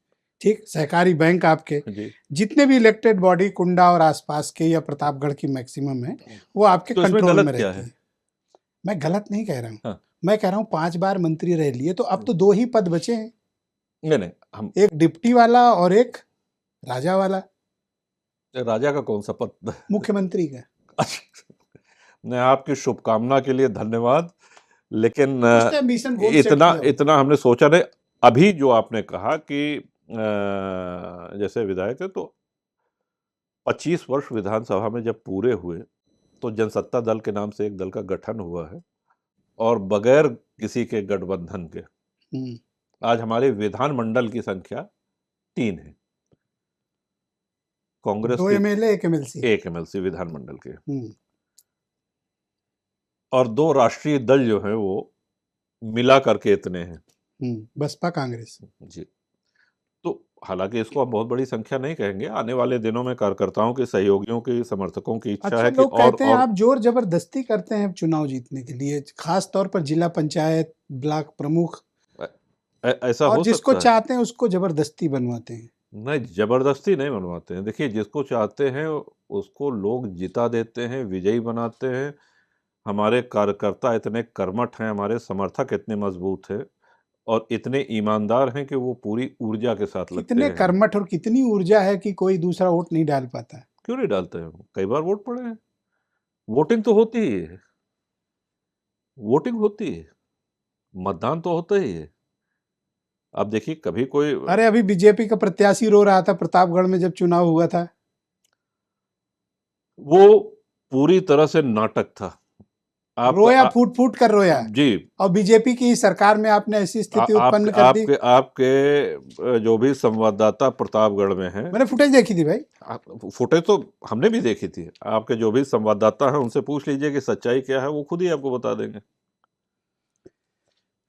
ठीक। सहकारी बैंक आपके, जी। जितने भी इलेक्टेड बॉडी कुंडा और आसपास के या प्रतापगढ़ की मैक्सिमम है, वो आपके तो इसमें कंट्रोल गलत में क्या रहती है? है। मैं गलत नहीं कह रहा हूँ, हाँ, मैं कह रहा हूँ 5 बार मंत्री रह लिए तो अब तो 2 ही पद बचे हैं, नहीं, नहीं, हम एक डिप्टी वाला और एक राजा वाला, राजा का कौन-सा पद? मुख्यमंत्री का। अच्छा, नहीं, आपकी शुभकामना के लिए धन्यवाद। लेकिन कुछ तो एम्बिशन गोल सेट इतना किया हो। इतना हमने सोचा नहीं। अभी जो आपने कहा कि जैसे विधायक है, तो 25 वर्ष विधानसभा में जब पूरे हुए, तो जनसत्ता दल के नाम से एक दल का गठन हुआ है और बगैर किसी के गठबंधन के हम्म, आज हमारे विधानमंडल की संख्या 3 है। कांग्रेस 2 की एमएलए 1 एमएलसी। 1 एमएलसी विधानमंडल के, हम्म, और 2 राष्ट्रीय दल जो हैं वो मिला करके इतने हैं। बसपा कांग्रेस। जी। तो हालांकि इसको आप बहुत बड़ी संख्या नहीं कहेंगे, आने वाले दिनों में कार्यकर्ताओं के, सहयोगियों के, समर्थकों की इच्छा अच्छा है कि लोग कहते हैं और आप जोर जबरदस्ती करते हैं चुनाव जीतने के लिए, खास तौर पर जिला पंचायत ब्लॉक प्रमुख, ऐसा और हो जिसको सकता है। चाहते हैं उसको जबरदस्ती बनवाते हैं। नहीं, जबरदस्ती नहीं बनवाते हैं। देखिए, जिसको चाहते हैं उसको लोग जिता देते हैं, विजयी बनाते हैं। हमारे कार्यकर्ता इतने कर्मठ हैं, हमारे समर्थक इतने मजबूत हैं और इतने ईमानदार हैं कि वो पूरी ऊर्जा के साथ लगते कितने हैं। कर्मठ और कितनी ऊर्जा है कि कोई दूसरा वोट नहीं डाल पाता। क्यों नहीं डालते हैं? कई बार वोट पड़े हैं। वोटिंग तो होती ही है, वोटिंग होती है, मतदान तो होता ही है। आप देखिए, कभी कोई अरे अभी बीजेपी का प्रत्याशी रो रहा था प्रतापगढ़ में जब चुनाव हुआ था। वो पूरी तरह से नाटक था। आपका रोया, फूट फूट कर रोया। जी, और बीजेपी की सरकार में आपने ऐसी स्थिति आपके उत्पन्न कर दी। आपके आपके जो भी संवाददाता प्रतापगढ़ में हैं, मैंने फुटेज देखी थी भाई। फुटेज तो हमने भी देखी थी। आपके जो भी संवाददाता हैं उनसे पूछ लीजिए कि सच्चाई क्या है, वो खुद ही आपको बता देंगे।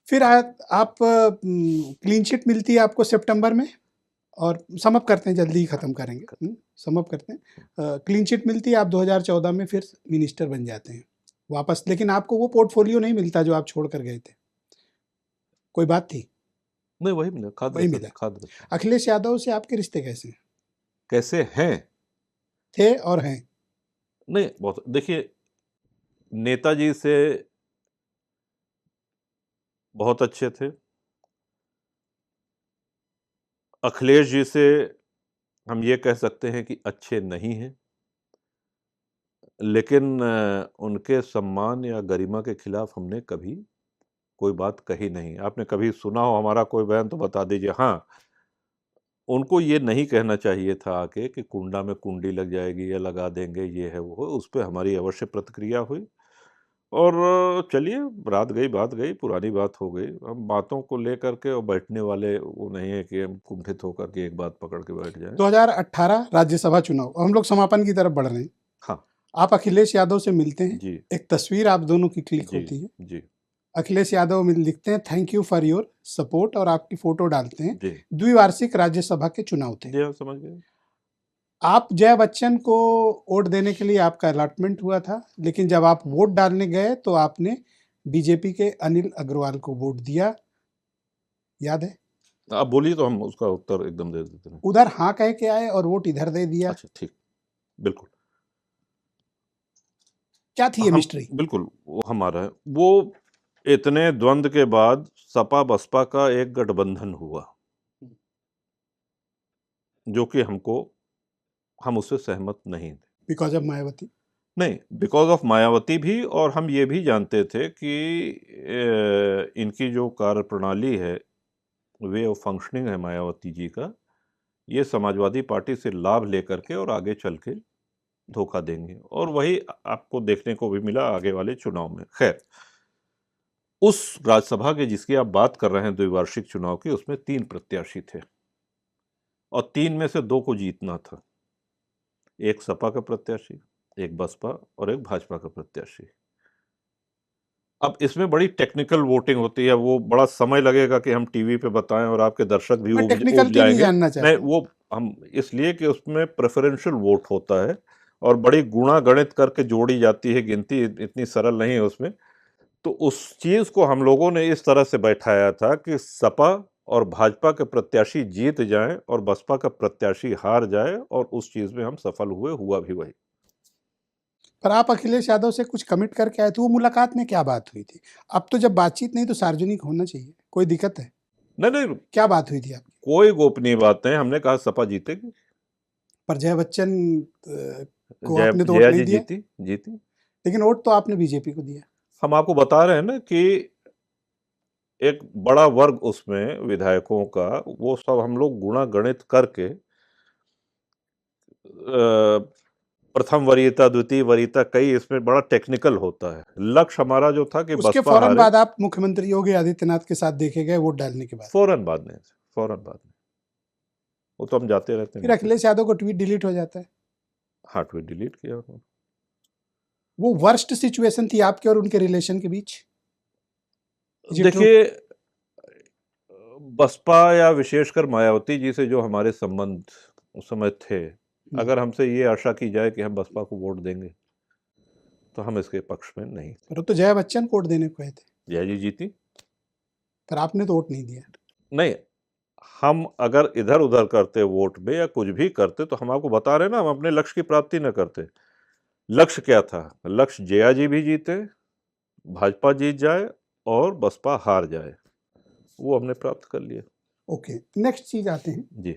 फिर आप क्लीन चिट मिलती है आपको सितंबर में, और समअप करते हैं, जल्दी ही खत्म करेंगे, समअप करते हैं। क्लीन चिट मिलती है, आप 2014 में फिर मिनिस्टर बन जाते हैं वापस, लेकिन आपको वो पोर्टफोलियो नहीं मिलता जो आप छोड़ कर गए थे। कोई बात थी? नहीं, वही मिला, खाद्य वही रसद, मिला। खाद्य रसद। अखिलेश यादव से आपके रिश्ते कैसे हैं? कैसे हैं? थे और हैं? नहीं, बहुत देखिए, नेताजी से बहुत अच्छे थे। अखिलेश जी से हम ये कह सकते हैं कि अच्छे नहीं हैं। लेकिन उनके सम्मान या गरिमा के खिलाफ हमने कभी कोई बात कही नहीं। आपने कभी सुना हो हमारा कोई बयान तो बता दीजिए। हाँ, उनको ये नहीं कहना चाहिए था आके कि कुंडा में कुंडी लग जाएगी या लगा देंगे, ये है, वो है। उस पे हमारी अवश्य प्रतिक्रिया हुई और चलिए, रात गई, बात गई, पुरानी बात हो गई। हम बातों को लेकर के और बैठने वाले वो नहीं है कि हम कुंठित होकर के एक बात पकड़ के बैठ जाएँ। 2018 राज्यसभा चुनाव, हम लोग समापन की तरफ बढ़ रहे हैं। हाँ, आप अखिलेश यादव से मिलते हैं, जी, एक तस्वीर आप दोनों की क्लिक जी, होती है। जी, अखिलेश यादव लिखते हैं thank you for your support, और आपकी फोटो डालते हैं। जी। द्विवार्षिक राज्यसभा के चुनाव थे। जी, हाँ, समझ गए। आप जया बच्चन को वोट देने के लिए आपका अलॉटमेंट हुआ था, लेकिन जब आप वोट डालने गए तो आपने बीजेपी के अनिल अग्रवाल को वोट दिया, याद है? आप बोलिए तो हम उसका उत्तर एकदम दे देते हैं। उधर हाँ कह के आए और वोट इधर दे दिया। अच्छा, ठीक, बिल्कुल। क्या थी ये हम मिस्ट्री? बिल्कुल, वो हमारा है। वो इतने द्वंद्व के बाद सपा बसपा का एक गठबंधन हुआ, जो कि हम उससे सहमत नहीं थे। Because of Mayawati? नहीं, बिकॉज ऑफ मायावती भी, और हम ये भी जानते थे कि इनकी जो कार्यप्रणाली है, वे ऑफ फंक्शनिंग है मायावती जी का, ये समाजवादी पार्टी से लाभ लेकर के और आगे चल के धोखा देंगे, और वही आपको देखने को भी मिला आगे वाले चुनाव में। खैर, उस राज्यसभा के जिसकी आप बात कर रहे हैं द्विवार्षिक चुनाव की, उसमें 3 प्रत्याशी थे और 3 में से 2 को जीतना था। एक सपा का प्रत्याशी, एक बसपा और एक भाजपा का प्रत्याशी। अब इसमें बड़ी टेक्निकल वोटिंग होती है, वो बड़ा समय लगेगा कि हम टीवी पे बताएं और आपके दर्शक भी मैं ऊब टेक्निकलिटी नहीं जाएंगे। जानना नहीं, चाहता। वो हम इसलिए कि उसमें प्रेफरेंशियल वोट होता है और बड़ी गुणा गणित करके जोड़ी जाती है गिनती, इतनी सरल नहीं है उसमें। तो उस चीज को हम लोगों ने इस तरह से बैठाया था कि सपा और भाजपा के प्रत्याशी जीत जाएं और बसपा का प्रत्याशी हार जाए, और उस चीज में हम सफल हुआ भी वही। पर आप अखिलेश यादव से कुछ कमिट करके आए थे, वो मुलाकात में क्या बात हुई थी? अब तो जब बातचीत नहीं तो सार्वजनिक होना चाहिए, कोई दिक्कत है? नहीं, क्या बात हुई थी आपकी? कोई गोपनीय बात नहीं। हमने कहा सपा जीतेगी, पर जय बच्चन को आपने तो वोट जया नहीं जी दिया, जीती। लेकिन वोट तो आपने बीजेपी को दिया। हम आपको बता रहे हैं ना कि एक बड़ा वर्ग उसमें विधायकों का, वो सब हम लोग गुणा गणित करके प्रथम वरीयता, द्वितीय वरीयता, कई इसमें बड़ा टेक्निकल होता है। लक्ष्य हमारा जो था कि उसके बसपा फौरन हारे। बाद आप मुख्यमंत्री योगी आदित्यनाथ के साथ देखे गए वोट डालने के बाद? फौरन बाद नहीं, फौरन बाद नहीं, वो तो हम जाते रहते फिर हैं। अखिलेश यादव को ट्वीट डिलीट हो जाता है। हाँ, ट्वीट डिलीट किया उन्होंने। वो वर्स्ट सिचुएशन थी आपके और उनके रिलेशन के बीच? देखिए, बसपा या विशेषकर मायावती जी से जो हमारे संबंध उस समय थे, अगर हमसे ये आशा की जाए कि हम बसपा को वोट देंगे, तो हम इसके पक्ष में नहीं। पर तो जया बच्चन को वोट देने को कहे थे। जया जी जीती। पर आपने तो वोट नहीं दिया। नहीं, हम अगर इधर उधर करते वोट में या कुछ भी करते, तो हम आपको बता रहे ना, हम अपने लक्ष्य की प्राप्ति न करते। लक्ष्य क्या था? लक्ष्य जया जी भी जीते, भाजपा जीत जाए और बसपा हार जाए, वो हमने प्राप्त कर लिया। ओके, नेक्स्ट चीज आते हैं जी।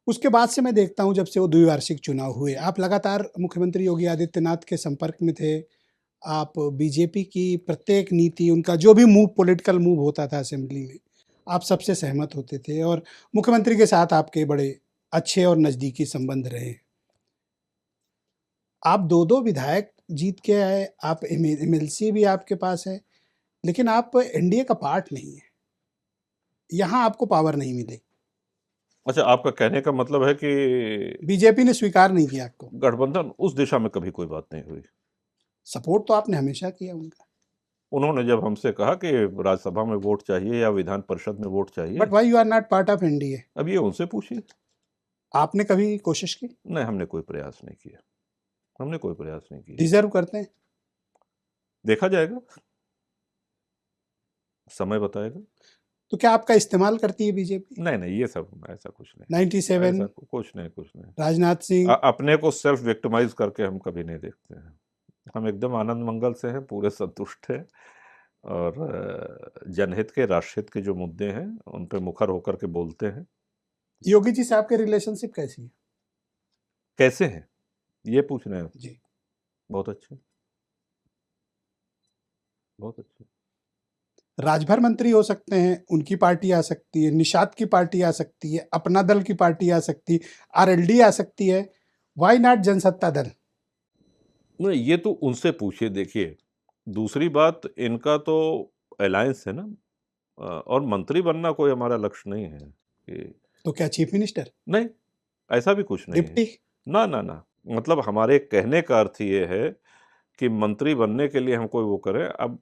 उसके बाद से मैं देखता हूं, जब से वो द्विवार्षिक चुनाव हुए, आप लगातार मुख्यमंत्री योगी आदित्यनाथ के संपर्क में थे। आप बीजेपी की प्रत्येक नीति, उनका जो भी मूव, पॉलिटिकल मूव होता था असेंबली में, आप सबसे सहमत होते थे और मुख्यमंत्री के साथ आपके बड़े अच्छे और नजदीकी संबंध रहे। आप दो दो विधायक जीत के आए, आप एमएलसी भी आपके पास है, लेकिन आप एनडीए का पार्ट नहीं है, यहां आपको पावर नहीं मिली। अच्छा, आपका कहने का मतलब है कि बीजेपी ने स्वीकार नहीं किया आपको? गठबंधन उस दिशा में कभी कोई बात नहीं हुई। सपोर्ट तो आपने हमेशा किया उनका। उन्होंने जब हमसे कहा कि राज्यसभा में वोट चाहिए या विधान परिषद में वोट चाहिए, but why you are not part of NDA? अब ये उनसे पूछिए। आपने कभी कोशिश की? नहीं, हमने कोई प्रयास नहीं किया, हमने कोई प्रयास नहीं किया। डिजर्व करते हैं? देखा जाएगा, समय बताएगा। तो क्या आपका इस्तेमाल करती है बीजेपी? नहीं, ये सब ऐसा कुछ नहीं। 97, ऐसा कुछ नहीं। राजनाथ सिंह। अपने को सेल्फ विक्टिमाइज करके हम कभी नहीं देखते हैं। हम एकदम आनंद मंगल से हैं, पूरे संतुष्ट हैं, और जनहित के, राष्ट्रहित के जो मुद्दे हैं उन पे मुखर होकर के बोलते हैं। योगी जी से आपके रिलेशनशिप कैसी है? कैसे हैं ये पूछ रहे हैं? जी, बहुत अच्छे, बहुत अच्छे। राजभर मंत्री हो सकते हैं, उनकी पार्टी आ सकती है, निषाद की पार्टी आ सकती है, अपना दल की पार्टी आ सकती है, आरएलडी आ सकती है, वाई नॉट जनसत्ता दल? नहीं, ये तो उनसे पूछिए। देखिए, दूसरी बात, इनका तो अलायंस है ना, और मंत्री बनना कोई हमारा लक्ष्य नहीं है कि। तो क्या चीफ मिनिस्टर? नहीं, ऐसा भी कुछ नहीं है। डिप्टी? ना, मतलब हमारे कहने का अर्थ ये है कि मंत्री बनने के लिए हम कोई वो करें, अब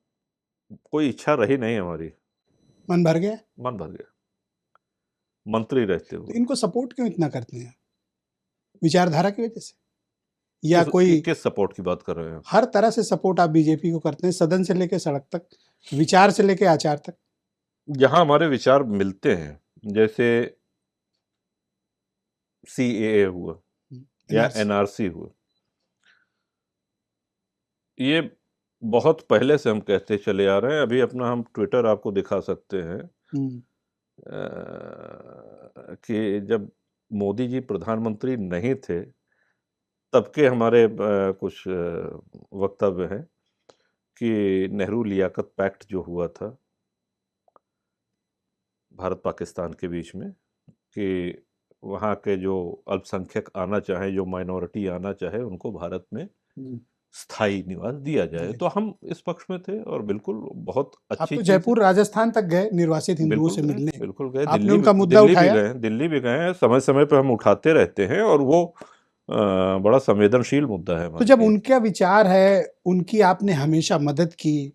कोई इच्छा रही नहीं हमारी। मन भर गया? मन भर गया मंत्री रहते तो हुए। इनको सपोर्ट क्यों इतना करते हैं? विचारधारा की वजह से या कोई? किस सपोर्ट की बात कर रहे हैं? हर तरह से सपोर्ट आप बीजेपी को करते हैं, सदन से लेकर सड़क तक, विचार से लेकर आचार तक। जहां हमारे विचार मिलते हैं, जैसे सीएए हुआ या NRC। एनआरसी हुआ, ये बहुत पहले से हम कहते चले आ रहे हैं। अभी अपना हम ट्विटर आपको दिखा सकते हैं कि जब मोदी जी प्रधानमंत्री नहीं थे, तब के हमारे कुछ वक्तव्य हैं कि नेहरू लियाकत पैक्ट जो हुआ था भारत पाकिस्तान के बीच में, कि वहाँ के जो अल्पसंख्यक आना चाहे, जो माइनॉरिटी आना चाहे, उनको भारत में स्थायी निवास दिया जाए। तो हम इस पक्ष में थे और बिल्कुल बहुत आप अच्छी तो चीज़ है। जयपुर राजस्थान तक गए निर्वासित हिंदुओं से मिलने, बिल्कुल गए, आपने उनका मुद्दा उठाया? दिल्ली भी गए हैं, समय-समय पे हम उठाते रहते हैं और वो बड़ा संवेदनशील मुद्दा है तो हमारे जब लिए। उनका विचार है, उनकी आपने हमेशा मदद की,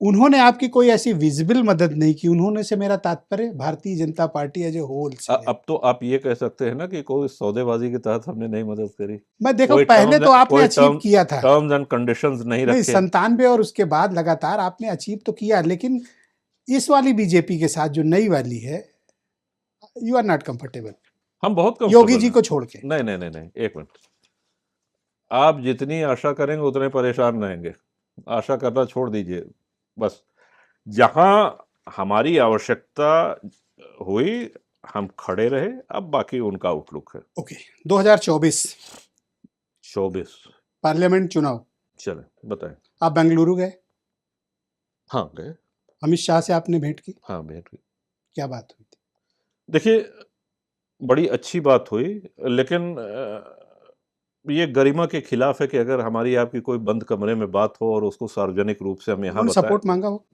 उन्होंने आपकी कोई ऐसी विजिबल मदद नहीं की, उन्होंने से मेरा तात्पर्य Bharatiya Janata party as a whole से है। अब तो आप ये कह सकते हैं ना कि कोई सौदेबाजी के तहत हमने नहीं मदद करी। मैं देखो पहले तो आपने अचीव किया था, टर्म्स एंड कंडीशंस नहीं नहीं रखे। 97 और उसके बाद लगातार आपने अचीव तो किया, लेकिन इस वाली बीजेपी के साथ जो नई वाली है, यू आर नॉट कंफर्टेबल। हम बहुत योगी कंफर्टेबल जी हैं। को छोड़ के। नहीं, एक मिनट। आप जितनी आशा करेंगे उतने परेशान रहेंगे। आशा करना छोड़ दीजिए। बस जहां हमारी आवश्यकता हुई, हम खड़े रहे। अब बाकी उनका आउटलुक है। ओके, 2024 24 पार्लियामेंट चुनाव, चले बताएं। आप बेंगलुरु गए, हाँ गए। अमित शाह से आपने भेंट की, हाँ भेंट की। क्या बात हुई थी? देखिए, बड़ी अच्छी बात हुई, लेकिन ये गरिमा के खिलाफ है कि अगर हमारी आपकी कोई बंद कमरे में बात हो और उसको सार्वजनिक रूप से हम यहाँ उन्होंने बताएं, सपोर्ट मांगा हो?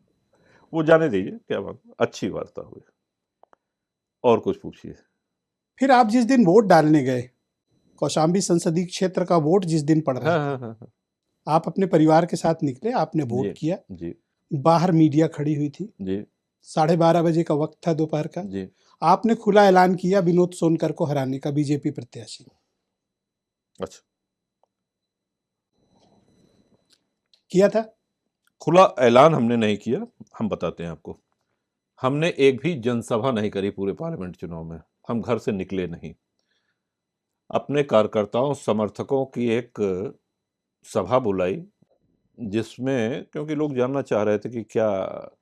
वो जाने दीजिए, क्या बात, अच्छी वार्ता हुई। और कुछ पूछिए। फिर आप जिस दिन वोट डालने गए, कौशाम्बी संसदीय क्षेत्र का वोट जिस दिन पड़ रहा था, हाँ। आप अपने परिवार के साथ निकले, आपने वोट किया, जी बाहर मीडिया खड़ी हुई थी, जी 12:30 बजे का वक्त था दोपहर का, जी। आपने खुला ऐलान किया विनोद सोनकर को हराने का, बीजेपी प्रत्याशी। अच्छा, किया था? खुला ऐलान हमने नहीं किया। हम बताते हैं आपको। हमने एक भी जनसभा नहीं करी पूरे पार्लियामेंट चुनाव में। हम घर से निकले नहीं। अपने कार्यकर्ताओं समर्थकों की एक सभा बुलाई, जिसमें क्योंकि लोग जानना चाह रहे थे कि क्या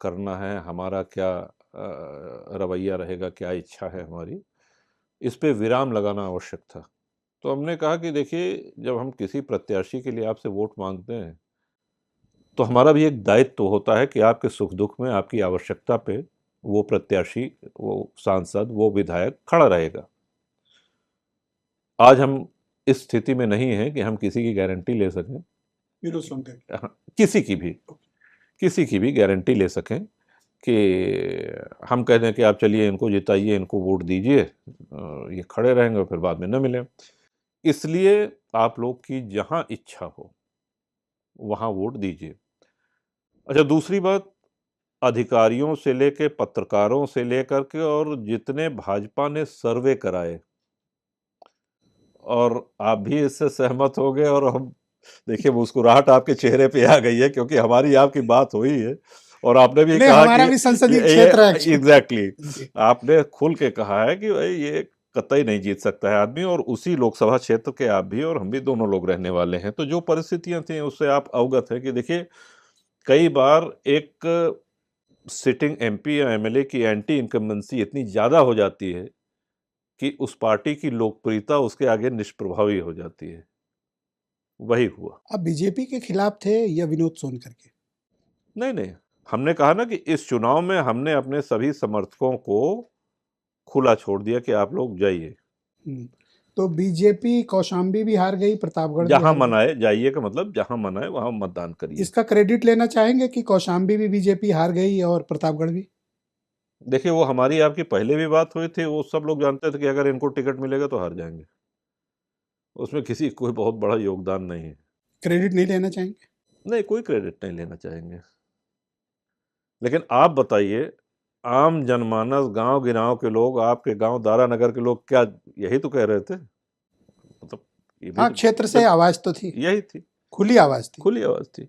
करना है, हमारा क्या रवैया रहेगा, क्या इच्छा है हमारी, इस पे विराम लगाना आवश्यक था। तो हमने कहा कि देखिए, जब हम किसी प्रत्याशी के लिए आपसे वोट मांगते हैं, तो हमारा भी एक दायित्व होता है कि आपके सुख दुख में, आपकी आवश्यकता पे वो प्रत्याशी, वो सांसद, वो विधायक खड़ा रहेगा। आज हम इस स्थिति में नहीं हैं कि हम किसी की गारंटी ले सकें, विनोद सोनकर, हाँ, किसी की भी गारंटी ले सकें कि हम कह दें कि आप चलिए इनको जिताइए, इनको वोट दीजिए, ये खड़े रहेंगे और फिर बाद में न मिले। इसलिए आप लोग की जहां इच्छा हो वहां वोट दीजिए। अच्छा, दूसरी बात, अधिकारियों से लेके, पत्रकारों से लेकर के, और जितने भाजपा ने सर्वे कराए, और आप भी इससे सहमत हो गए, और हम देखिए मुस्कुराहट आपके चेहरे पे आ गई है क्योंकि हमारी आपकी बात हुई है, और आपने भी नहीं, कहा हमारा कि भी संसदीय क्षेत्र है एग्जैक्टली जी। आपने खुल के कहा है कि भाई ये कतई नहीं जीत सकता है आदमी, और उसी लोकसभा क्षेत्र के आप भी और हम भी दोनों लोग रहने वाले हैं। तो जो परिस्थितियां थी उससे आप अवगत हैं कि देखिए, कई बार एक सिटिंग एमपी या एमएलए की एंटी इनकम्बेंसी इतनी ज्यादा हो जाती है कि उस पार्टी की लोकप्रियता उसके आगे निष्प्रभावी हो जाती है। वही हुआ। आप बीजेपी के खिलाफ थे या विनोद सोनकर के? नहीं, हमने कहा ना कि इस चुनाव में हमने अपने सभी समर्थकों को खुला छोड़ दिया कि आप लोग जाइए, तो बीजेपी कौशाम्बी भी हार गई, प्रतापगढ़ भी जहां हार गई। मनाए जाइए का मतलब जहां मनाए वहां मतदान करिए। इसका क्रेडिट लेना चाहेंगे कि कौशाम्बी भी बीजेपी हार गई और प्रतापगढ़ भी? देखिए, वो हमारी आपकी पहले भी बात हुई थी, वो सब लोग जानते थे कि अगर इनको टिकट मिलेगा तो हार जाएंगे। उसमें किसी कोई बहुत बड़ा योगदान नहीं है। क्रेडिट नहीं लेना चाहेंगे? नहीं, कोई क्रेडिट नहीं लेना चाहेंगे। लेकिन आप बताइए, आम जनमानस, गांव गिराव के लोग, आपके गांव दारानगर के लोग क्या यही तो कह रहे थे? मतलब ये भी हाँ, तो क्षेत्र से आवाज तो थी, यही थी, खुली आवाज थी। खुली आवाज थी।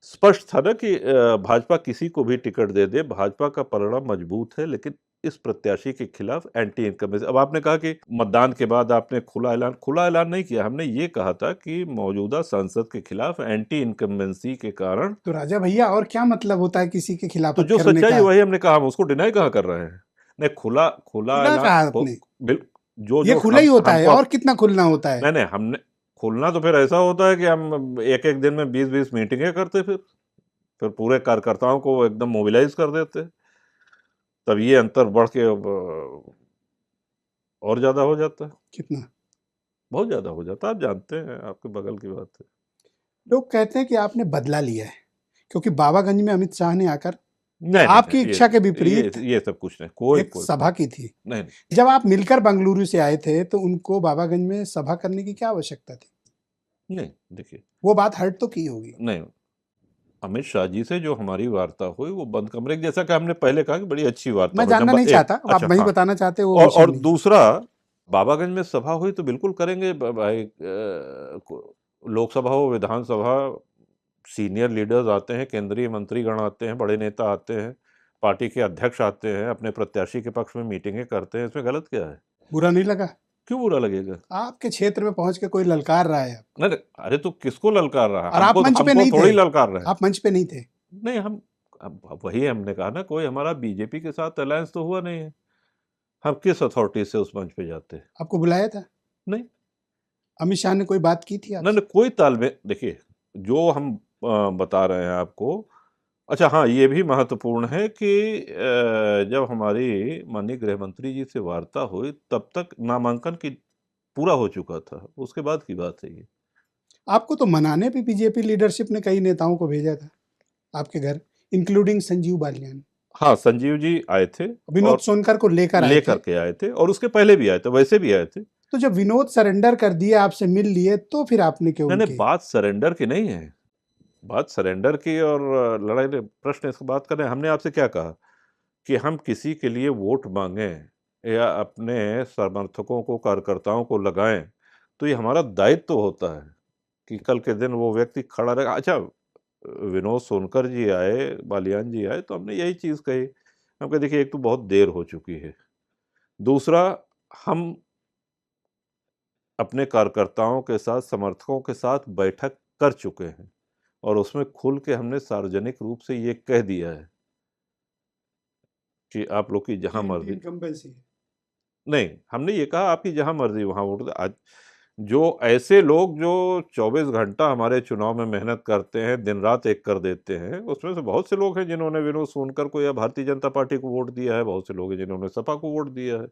स्पष्ट था ना कि भाजपा किसी को भी टिकट दे दे, भाजपा का परिणाम मजबूत है, लेकिन इस प्रत्याशी के खिलाफ एंटी इनकम्बेंसी। अब आपने कहा कि मतदान के बाद आपने खुला ऐलान नहीं किया। हमने ये कहा था कि मौजूदा सांसद के खिलाफ एंटी इनकम्बेंसी के कारण। तो राजा भैया और क्या मतलब होता है किसी के तो खिलाफत जो करने सच्चाई है का? वही हमने कहा, हम उसको डिनाई कहाँ कर रहे हैं। नहीं, खुला खुला खुला ऐलान कहा आपने? जो ये जो खुला ही होता है, हमको और कितना खुलना होता है? नहीं, हमने खुलना तो फिर ऐसा होता है कि हम एक एक दिन में 20-20 मीटिंगें करते, फिर पूरे कार्यकर्ताओं को एकदम मोबिलाइज कर देते। तब ये अंतर बढ़ के अब और ज्यादा हो जाता है, कितना? बहुत ज्यादा हो जाता है। आप जानते हैं, आपके बगल की बात है। लोग कहते हैं कि आपने बदला लिया है, क्योंकि बाबागंज में अमित शाह ने आकर नहीं आपकी नहीं, इच्छा के विपरीत ये सब कुछ नहीं, कोई एक कोई सभा की थी। नहीं जब आप मिलकर बेंगलुरु से आए थे तो उनको बाबागंज में सभा करने की क्या आवश्यकता थी? नहीं, देखिए, वो बात हर्ट तो की होगी। नहीं, अमित शाह जी से जो हमारी वार्ता हुई वो बंद कमरे की, जैसा कि हमने पहले कहा कि बड़ी अच्छी वार्ता मैं हुई, जानना नंबर नहीं एक। चाहता, आप अच्छा, नहीं हाँ। बताना चाहते, वो और विषय और नहीं। दूसरा, बाबागंज में सभा हुई तो बिल्कुल करेंगे भाई। लोकसभा हो, विधानसभा, सीनियर लीडर्स आते हैं, केंद्रीय मंत्रीगण आते हैं, बड़े नेता आते हैं, पार्टी के अध्यक्ष आते हैं, अपने प्रत्याशी के पक्ष में मीटिंगें करते हैं। इसमें गलत क्या है? बुरा नहीं लगा? क्यों बुरा लगेगा? आपके क्षेत्र में पहुंच के कोई ललकार रहा है अरे अरे, तो किसको ललकार रहा है? और आप हमको मंच पे हमको नहीं थे? थोड़ी ललकार रहे हैं। आप मंच पे नहीं थे? नहीं, हम अब वही हमने कहा ना, कोई हमारा बीजेपी के साथ अलायंस तो हुआ नहीं है। हम किस अथॉरिटी से उस मंच पे जाते हैं? आपको बुलाया था? नहीं, अमित शाह ने कोई बात की थी ना आपसे? कोई तालमेल। देखिए, जो हम बता रहे हैं आपको। अच्छा, हाँ, ये भी महत्वपूर्ण है कि जब हमारी माननीय गृह मंत्री जी से वार्ता हुई तब तक नामांकन की पूरा हो चुका था, उसके बाद की बात है ये। आपको तो मनाने भी बीजेपी लीडरशिप ने कई नेताओं को भेजा था आपके घर, इंक्लूडिंग संजीव बालियान। हाँ, संजीव जी आए थे विनोद और सोनकर को लेकर आए थे। लेकर के आए थे, और उसके पहले भी आए थे, वैसे भी आए थे। तो जब विनोद सरेंडर कर दिए, आपसे मिल लिए, तो फिर आपने क्यों नहीं नहीं, उनके? बात सरेंडर की नहीं है। बात सरेंडर की और लड़ाई नहीं, प्रश्न इस बात का नहीं। हमने आपसे क्या कहा कि हम किसी के लिए वोट मांगें या अपने समर्थकों को, कार्यकर्ताओं को लगाएं, तो ये हमारा दायित्व तो होता है कि कल के दिन वो व्यक्ति खड़ा रहेगा। अच्छा, विनोद सोनकर जी आए, बालियान जी आए, तो हमने यही चीज कही। हम कहे, देखिए, एक तो बहुत देर हो चुकी है, दूसरा, हम अपने कार्यकर्ताओं के साथ, समर्थकों के साथ बैठक कर चुके हैं, और उसमें खुल के हमने सार्वजनिक रूप से ये कह दिया है कि आप लोग की जहां मर्जी। इनकम्बेंसी है। नहीं, हमने ये कहा आपकी जहां मर्जी वहां वोट दो। आज जो ऐसे लोग जो 24 घंटा हमारे चुनाव में मेहनत करते हैं, दिन रात एक कर देते हैं, उसमें से बहुत से लोग हैं जिन्होंने विनोद सोनकर को या भारतीय जनता पार्टी को वोट दिया है, बहुत से लोग हैं जिन्होंने सपा को वोट दिया है।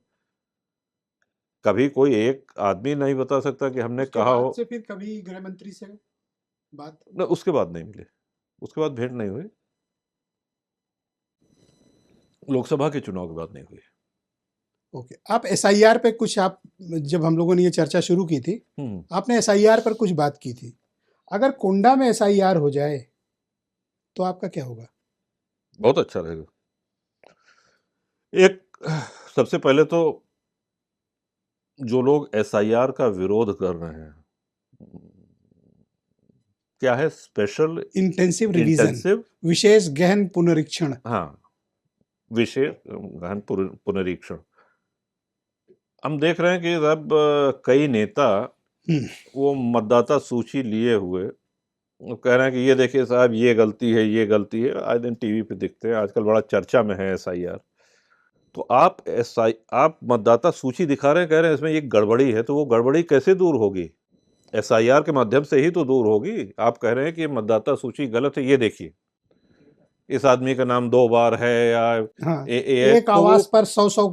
कभी कोई एक आदमी नहीं बता सकता कि हमने उसके कहा बाद हो। से फिर कभी गृह मंत्री से बात? न, उसके बाद नहीं मिले, उसके बाद भेंट नहीं हुई, लोकसभा के चुनाव के बाद नहीं हुई। ओके, आप एसआईआर पे कुछ, आप जब हम लोगों ने ये चर्चा शुरू की थी, आपने एसआईआर पर कुछ बात की थी। अगर कोंडा में एसआईआर हो जाए तो आपका क्या होगा? बहुत अच्छा रहेगा। एक, सबसे पहले तो जो लोग एसआईआर का विरोध कर रहे हैं, क्या है, स्पेशल इंटेंसिव रिवीजन, इंटेंसिव, विशेष गहन पुनरीक्षण। हाँ, विशेष गहन पुनरीक्षण। हम देख रहे हैं कि अब कई नेता वो मतदाता सूची लिए हुए वो कह रहे हैं कि ये देखिए साहब, ये गलती है, ये गलती है। आए दिन टीवी पे दिखते हैं, आजकल बड़ा चर्चा में है एसआईआर। तो आप मतदाता सूची दिखा रहे हैं, कह रहे हैं इसमें ये गड़बड़ी है, तो वो गड़बड़ी कैसे दूर होगी? एसआईआर के माध्यम से ही तो दूर होगी। आप कह रहे हैं कि ये मतदाता सूची गलत है, ये देखिए, इस आदमी का नाम 2 बार है, या हाँ, एक तो आवाज पर 100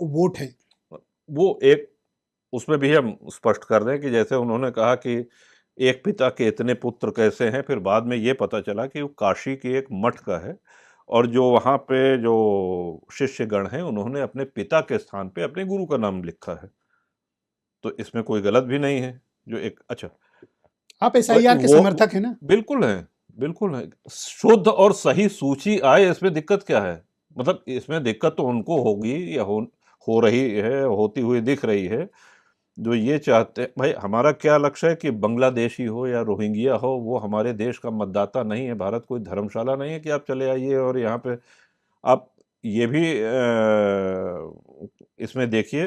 वोट है। वो एक, उसमें भी हम स्पष्ट कर दें कि जैसे उन्होंने कहा कि एक पिता के इतने पुत्र कैसे हैं, फिर बाद में ये पता चला कि वो काशी की एक मठ का है, और जो वहाँ पे जो शिष्यगण हैं उन्होंने अपने पिता के स्थान पे अपने गुरु का नाम लिखा है। तो इसमें कोई गलत भी नहीं है। जो एक, अच्छा, आप एसआईआर के वो समर्थक हैं ना? बिल्कुल है, बिल्कुल है। शुद्ध और सही सूची आए, इसमें दिक्कत क्या है? मतलब इसमें दिक्कत तो उनको होगी, या हो रही है, होती हुई दिख रही है, जो ये चाहते हैं। भाई, हमारा क्या लक्ष्य है कि बांग्लादेशी हो या रोहिंग्या हो, वो हमारे देश का मतदाता नहीं है। भारत कोई धर्मशाला नहीं है कि आप चले आइए और यहाँ पे आप ये भी इसमें देखिए,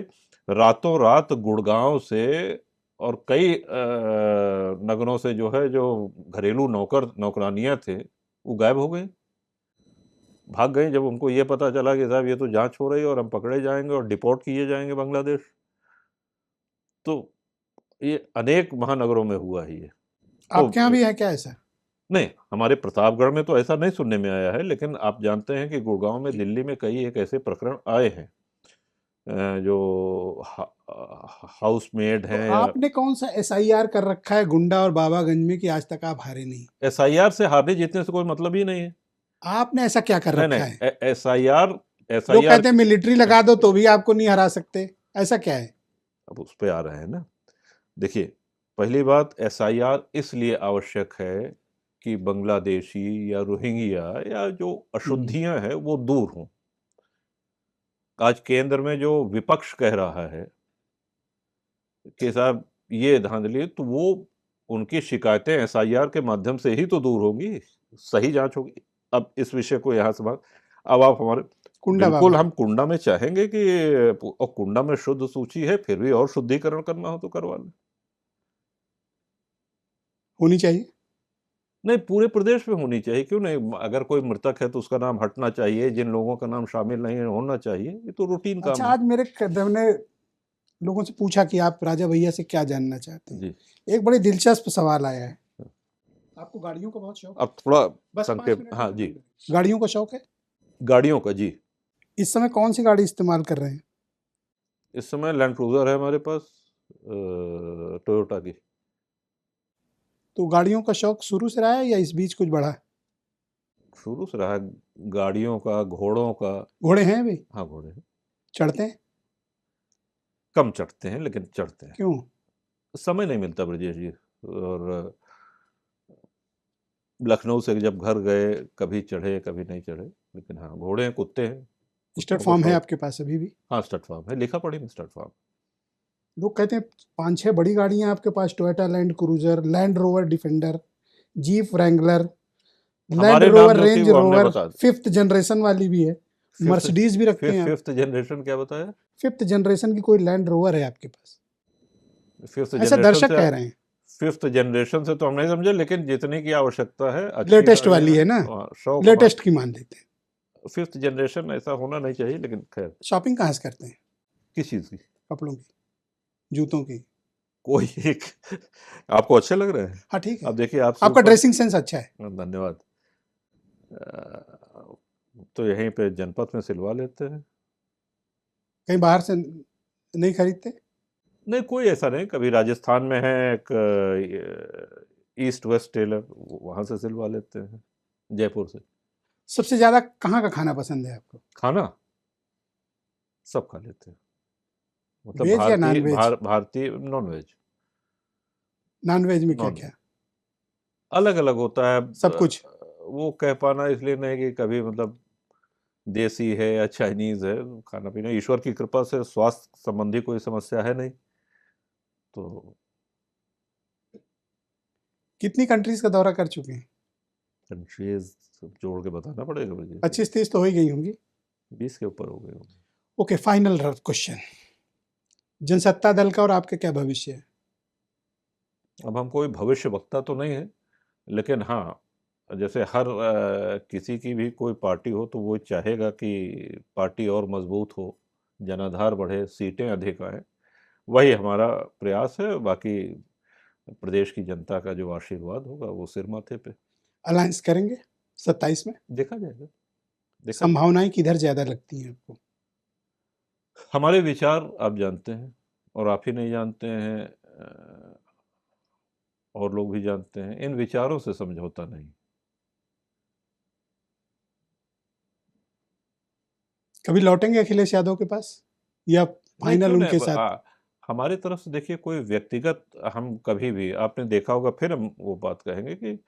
रातों रात गुड़गांव से और कई नगरों से जो है, जो घरेलू नौकरानियां थे, वो गायब हो गए, भाग गए। जब उनको ये पता चला कि साहब ये तो जांच हो रही है और हम पकड़े जाएंगे और डिपोर्ट किए जाएंगे बांग्लादेश, तो ये अनेक महानगरों में हुआ ही है। तो आपके यहाँ भी है क्या ऐसा? नहीं, हमारे प्रतापगढ़ में तो ऐसा नहीं सुनने में आया है, लेकिन आप जानते हैं कि गुड़गांव में, दिल्ली में कई एक ऐसे प्रकरण आए हैं, जो हाउसमेड तो हैं या आपने कौन सा एसआईआर कर रखा है गुंडा और बाबागंज में कि आज तक आप हारे नहीं? एसआईआर से हारने जीतने से कोई मतलब ही नहीं है। आपने ऐसा क्या कर नहीं रखा है? नहीं, एसआईआर लोग एसआईआर कहते हैं मिलिट्री लगा दो तो भी आपको नहीं हरा सकते, ऐसा क्या है? अब उस पे आ रहे हैं ना। देखिए, पहली बात, एसआईआर इसलिए आवश्यक है कि बांग्लादेशी या रोहिंग्या या जो अशुद्धियां हैं वो दूर हों। आज केंद्र में जो विपक्ष कह रहा है कि साहब ये धांधली, तो वो उनकी शिकायतें एसआईआर के माध्यम से ही तो दूर होगी, सही जांच होगी। अब इस विषय को यहाँ से अब आप हमारे, कुंडा बिल्कुल बाबा हम कुंडा में चाहेंगे कि, और कुंडा में शुद्ध सूची है, फिर भी और शुद्धिकरण करना हो तो करवा लें। होनी चाहिए। नहीं, पूरे प्रदेश में होनी चाहिए, क्यों नहीं? अगर कोई मृतक है तो उसका नाम हटना चाहिए, जिन लोगों का नाम शामिल नहीं है होना चाहिए, ये तो रूटीन काम अच्छा, है। आज मैंने लोगों से पूछा कि आप राजा भैया से क्या जानना चाहते हैं। जी, एक बड़ी दिलचस्प सवाल आया है। आपको गाड़ियों का बहुत शौक है? अब थोड़ा बस 5 संक्षेप, मिनट हाँ में जी, खत्म करें। गाड़ियों का शौक है? गाड़ियों का जी। इस समय कौन सी गाड़ी इस्तेमाल कर रहे हैं? इस समय लैंड क्रूजर है हमारे पास, टोयोटा की। तो गाड़ियों का शौक शुरू से रहा है या इस बीच कुछ बढ़ा? शुरू से रहा है, गाड़ियों का, घोड़ों का। घोड़े हैं भी? हाँ, घोड़े हैं। चढ़ते हैं? कम चढ़ते हैं, लेकिन चढ़ते हैं। क्यों? समय नहीं मिलता ब्रजेश जी, और लखनऊ से जब घर गए, कभी चढ़े कभी नहीं चढ़े, लेकिन हाँ, घोड़े हैं, कुत्ते हैं, स्टड कुत्तों का फॉर्म है शौक। आपके पास अभी भी? हाँ, स्टड फार्म है, लिखा पढ़ी में स्टड फार्म। लोग कहते हैं 5-6 बड़ी गाड़ियां आपके पास, Toyota Land Cruiser, Land Rover Defender, Jeep Wrangler, land हमारे नाम रोवर जो थी रेंज वो हमने रोवर, बता दी। 5th जनरेशन वाली भी है, फिफ्थ मर्सिडीज भी रखते हैं आप। फिफ्थ जनरेशन क्या बताया? 5th जनरेशन की कोई लैंड रोवर है आपके पास? फिफ्थ ऐसा जनरेशन दर्शक से कह रहे हैं। फिफ्थ जनरेशन से तो हम नहीं समझे, लेकिन जितने की आवश्यकता है, अच्छी लेटेस्ट गाड़ियां वाली है ना? हैं, शौक लेटेस्ट हमारा। की मान लेते हैं। फिफ्थ जनरेशन ऐसा होना नहीं चाहिए, लेकिन खैर। शॉपिंग कहाँ से करते हैं? किस चीज की? कपड़ों की, जूतों की? कोई एक आपको अच्छे लग रहे हैं? हाँ ठीक है, अब देखिए, आपसे आपका ऊपर। ड्रेसिंग सेंस अच्छा है। धन्यवाद। तो यहीं पे जनपद में सिलवा लेते हैं। कहीं बाहर से नहीं खरीदते? नहीं, कोई ऐसा नहीं, कभी राजस्थान में है एक ईस्ट वेस्ट टेलर, वहां से सिलवा लेते हैं, जयपुर से। सबसे ज्यादा कहाँ का खाना पसंद है आपको? खाना सब खा लेते हैं, मतलब वेज या नॉन वेज? भारतीय नॉन वेज। नॉन वेज में क्या नॉन क्या? अलग अलग होता है, सब कुछ? वो कह पाना इसलिए नहीं कि कभी, मतलब देसी है या चाइनीज है, खाना पीना ईश्वर की कृपा से स्वास्थ्य संबंधी कोई समस्या है नहीं, तो कितनी कंट्रीज का दौरा कर चुके हैं? कंट्रीज जोड़ के बताना पड़ेगा मुझे। 25-30 तो हो ही गई होंगी। 20 के ऊपर हो गए होंगे। ओके, फाइनल क्वेश्चन, जनसत्ता दल का और आपका क्या भविष्य है? अब हम कोई भविष्य वक्ता तो नहीं है, लेकिन हाँ, जैसे हर किसी की भी कोई पार्टी हो तो वो चाहेगा कि पार्टी और मजबूत हो, जनाधार बढ़े, सीटें अधिक आए। वही हमारा प्रयास है, बाकी प्रदेश की जनता का जो आशीर्वाद होगा वो सिर माथे पे। अलायंस करेंगे 27 में? देखा जाएगा, देखा जाएगा। संभावनाएं किधर ज्यादा लगती हैं आपको? हमारे विचार आप जानते हैं, और आप ही नहीं जानते हैं, और लोग भी जानते हैं, इन विचारों से समझौता नहीं। कभी लौटेंगे अखिलेश यादव के पास या नहीं, फाइनल क्यों उनके नहीं, साथ? हमारी तरफ से देखिए, कोई व्यक्तिगत, हम कभी भी, आपने देखा होगा, फिर हम वो बात कहेंगे कि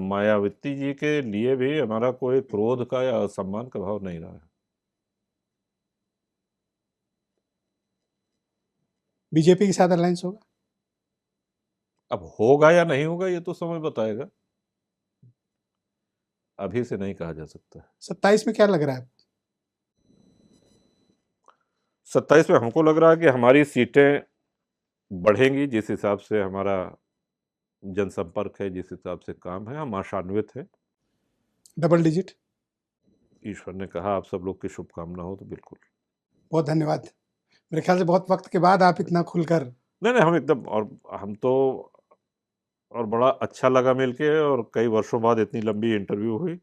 मायावती जी के लिए भी हमारा कोई क्रोध का या असम्मान का भाव नहीं रहा है। बीजेपी के साथ अलायंस होगा? अब होगा या नहीं होगा ये तो समय बताएगा, अभी से नहीं कहा जा सकता। 27 में क्या लग रहा है? 27 में हमको लग रहा है कि हमारी सीटें बढ़ेंगी, जिस हिसाब से हमारा जनसंपर्क है, जिस हिसाब से काम है, हम आशान्वित हैं। Double digit. ईश्वर ने कहा आप सब लोग की शुभकामना हो तो बिल्कुल। बहुत धन्यवाद। मेरे ख्याल से बहुत वक्त के बाद आप इतना खुलकर। नहीं हम एकदम, और हम तो, और बड़ा अच्छा लगा मिलके, और कई वर्षों बाद इतनी लंबी इंटरव्यू हुई।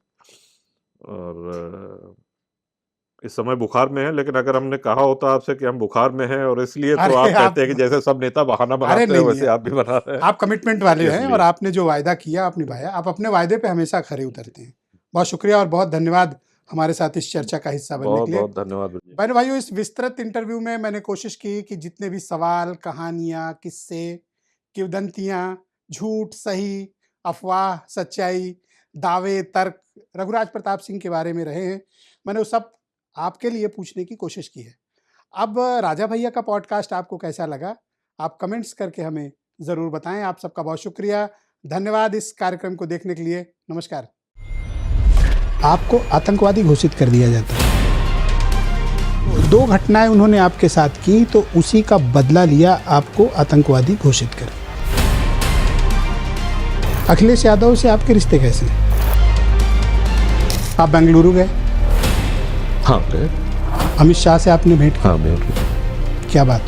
और इस समय बुखार में है, लेकिन अगर हमने कहा होता आपसे कि हम बुखार में हैं और इसलिए, तो आप कहते हैं कि जैसे सब नेता बहाना बनाते हैं वैसे आप भी बना रहे हैं। आप कमिटमेंट वाले हैं और आपने जो वायदा किया आप निभाया। आप अपने वायदे पे हमेशा खरे उतरते हैं। बहुत शुक्रिया और बहुत धन्यवाद हमारे साथ इस चर्चा का हिस्सा बनने के लिए। बहुत धन्यवाद। बहनों भाइयों, इस विस्तृत इंटरव्यू में मैंने कोशिश की कि जितने भी सवाल, कहानियां, किस्से, किंवदंतियां, झूठ, सही, अफवाह, सच्चाई, दावे, तर्क रघुराज प्रताप सिंह के बारे में रहे हैं, मैंने वो सब आपके लिए पूछने की कोशिश की है। अब राजा भैया का पॉडकास्ट आपको कैसा लगा, आप कमेंट्स करके हमें ज़रूर बताएं। आप सबका बहुत शुक्रिया, धन्यवाद इस कार्यक्रम को देखने के लिए। नमस्कार। आपको आतंकवादी घोषित कर दिया जाता है। 2 घटनाएं उन्होंने आपके साथ की तो उसी का बदला लिया आपको आतंकवादी घोषित कर। अखिलेश यादव से आपके रिश्ते कैसे हैं? आप बेंगलुरु गए? हाँ गए। अमित शाह से आपने भेंट की? हाँ भेंट की। क्या बात?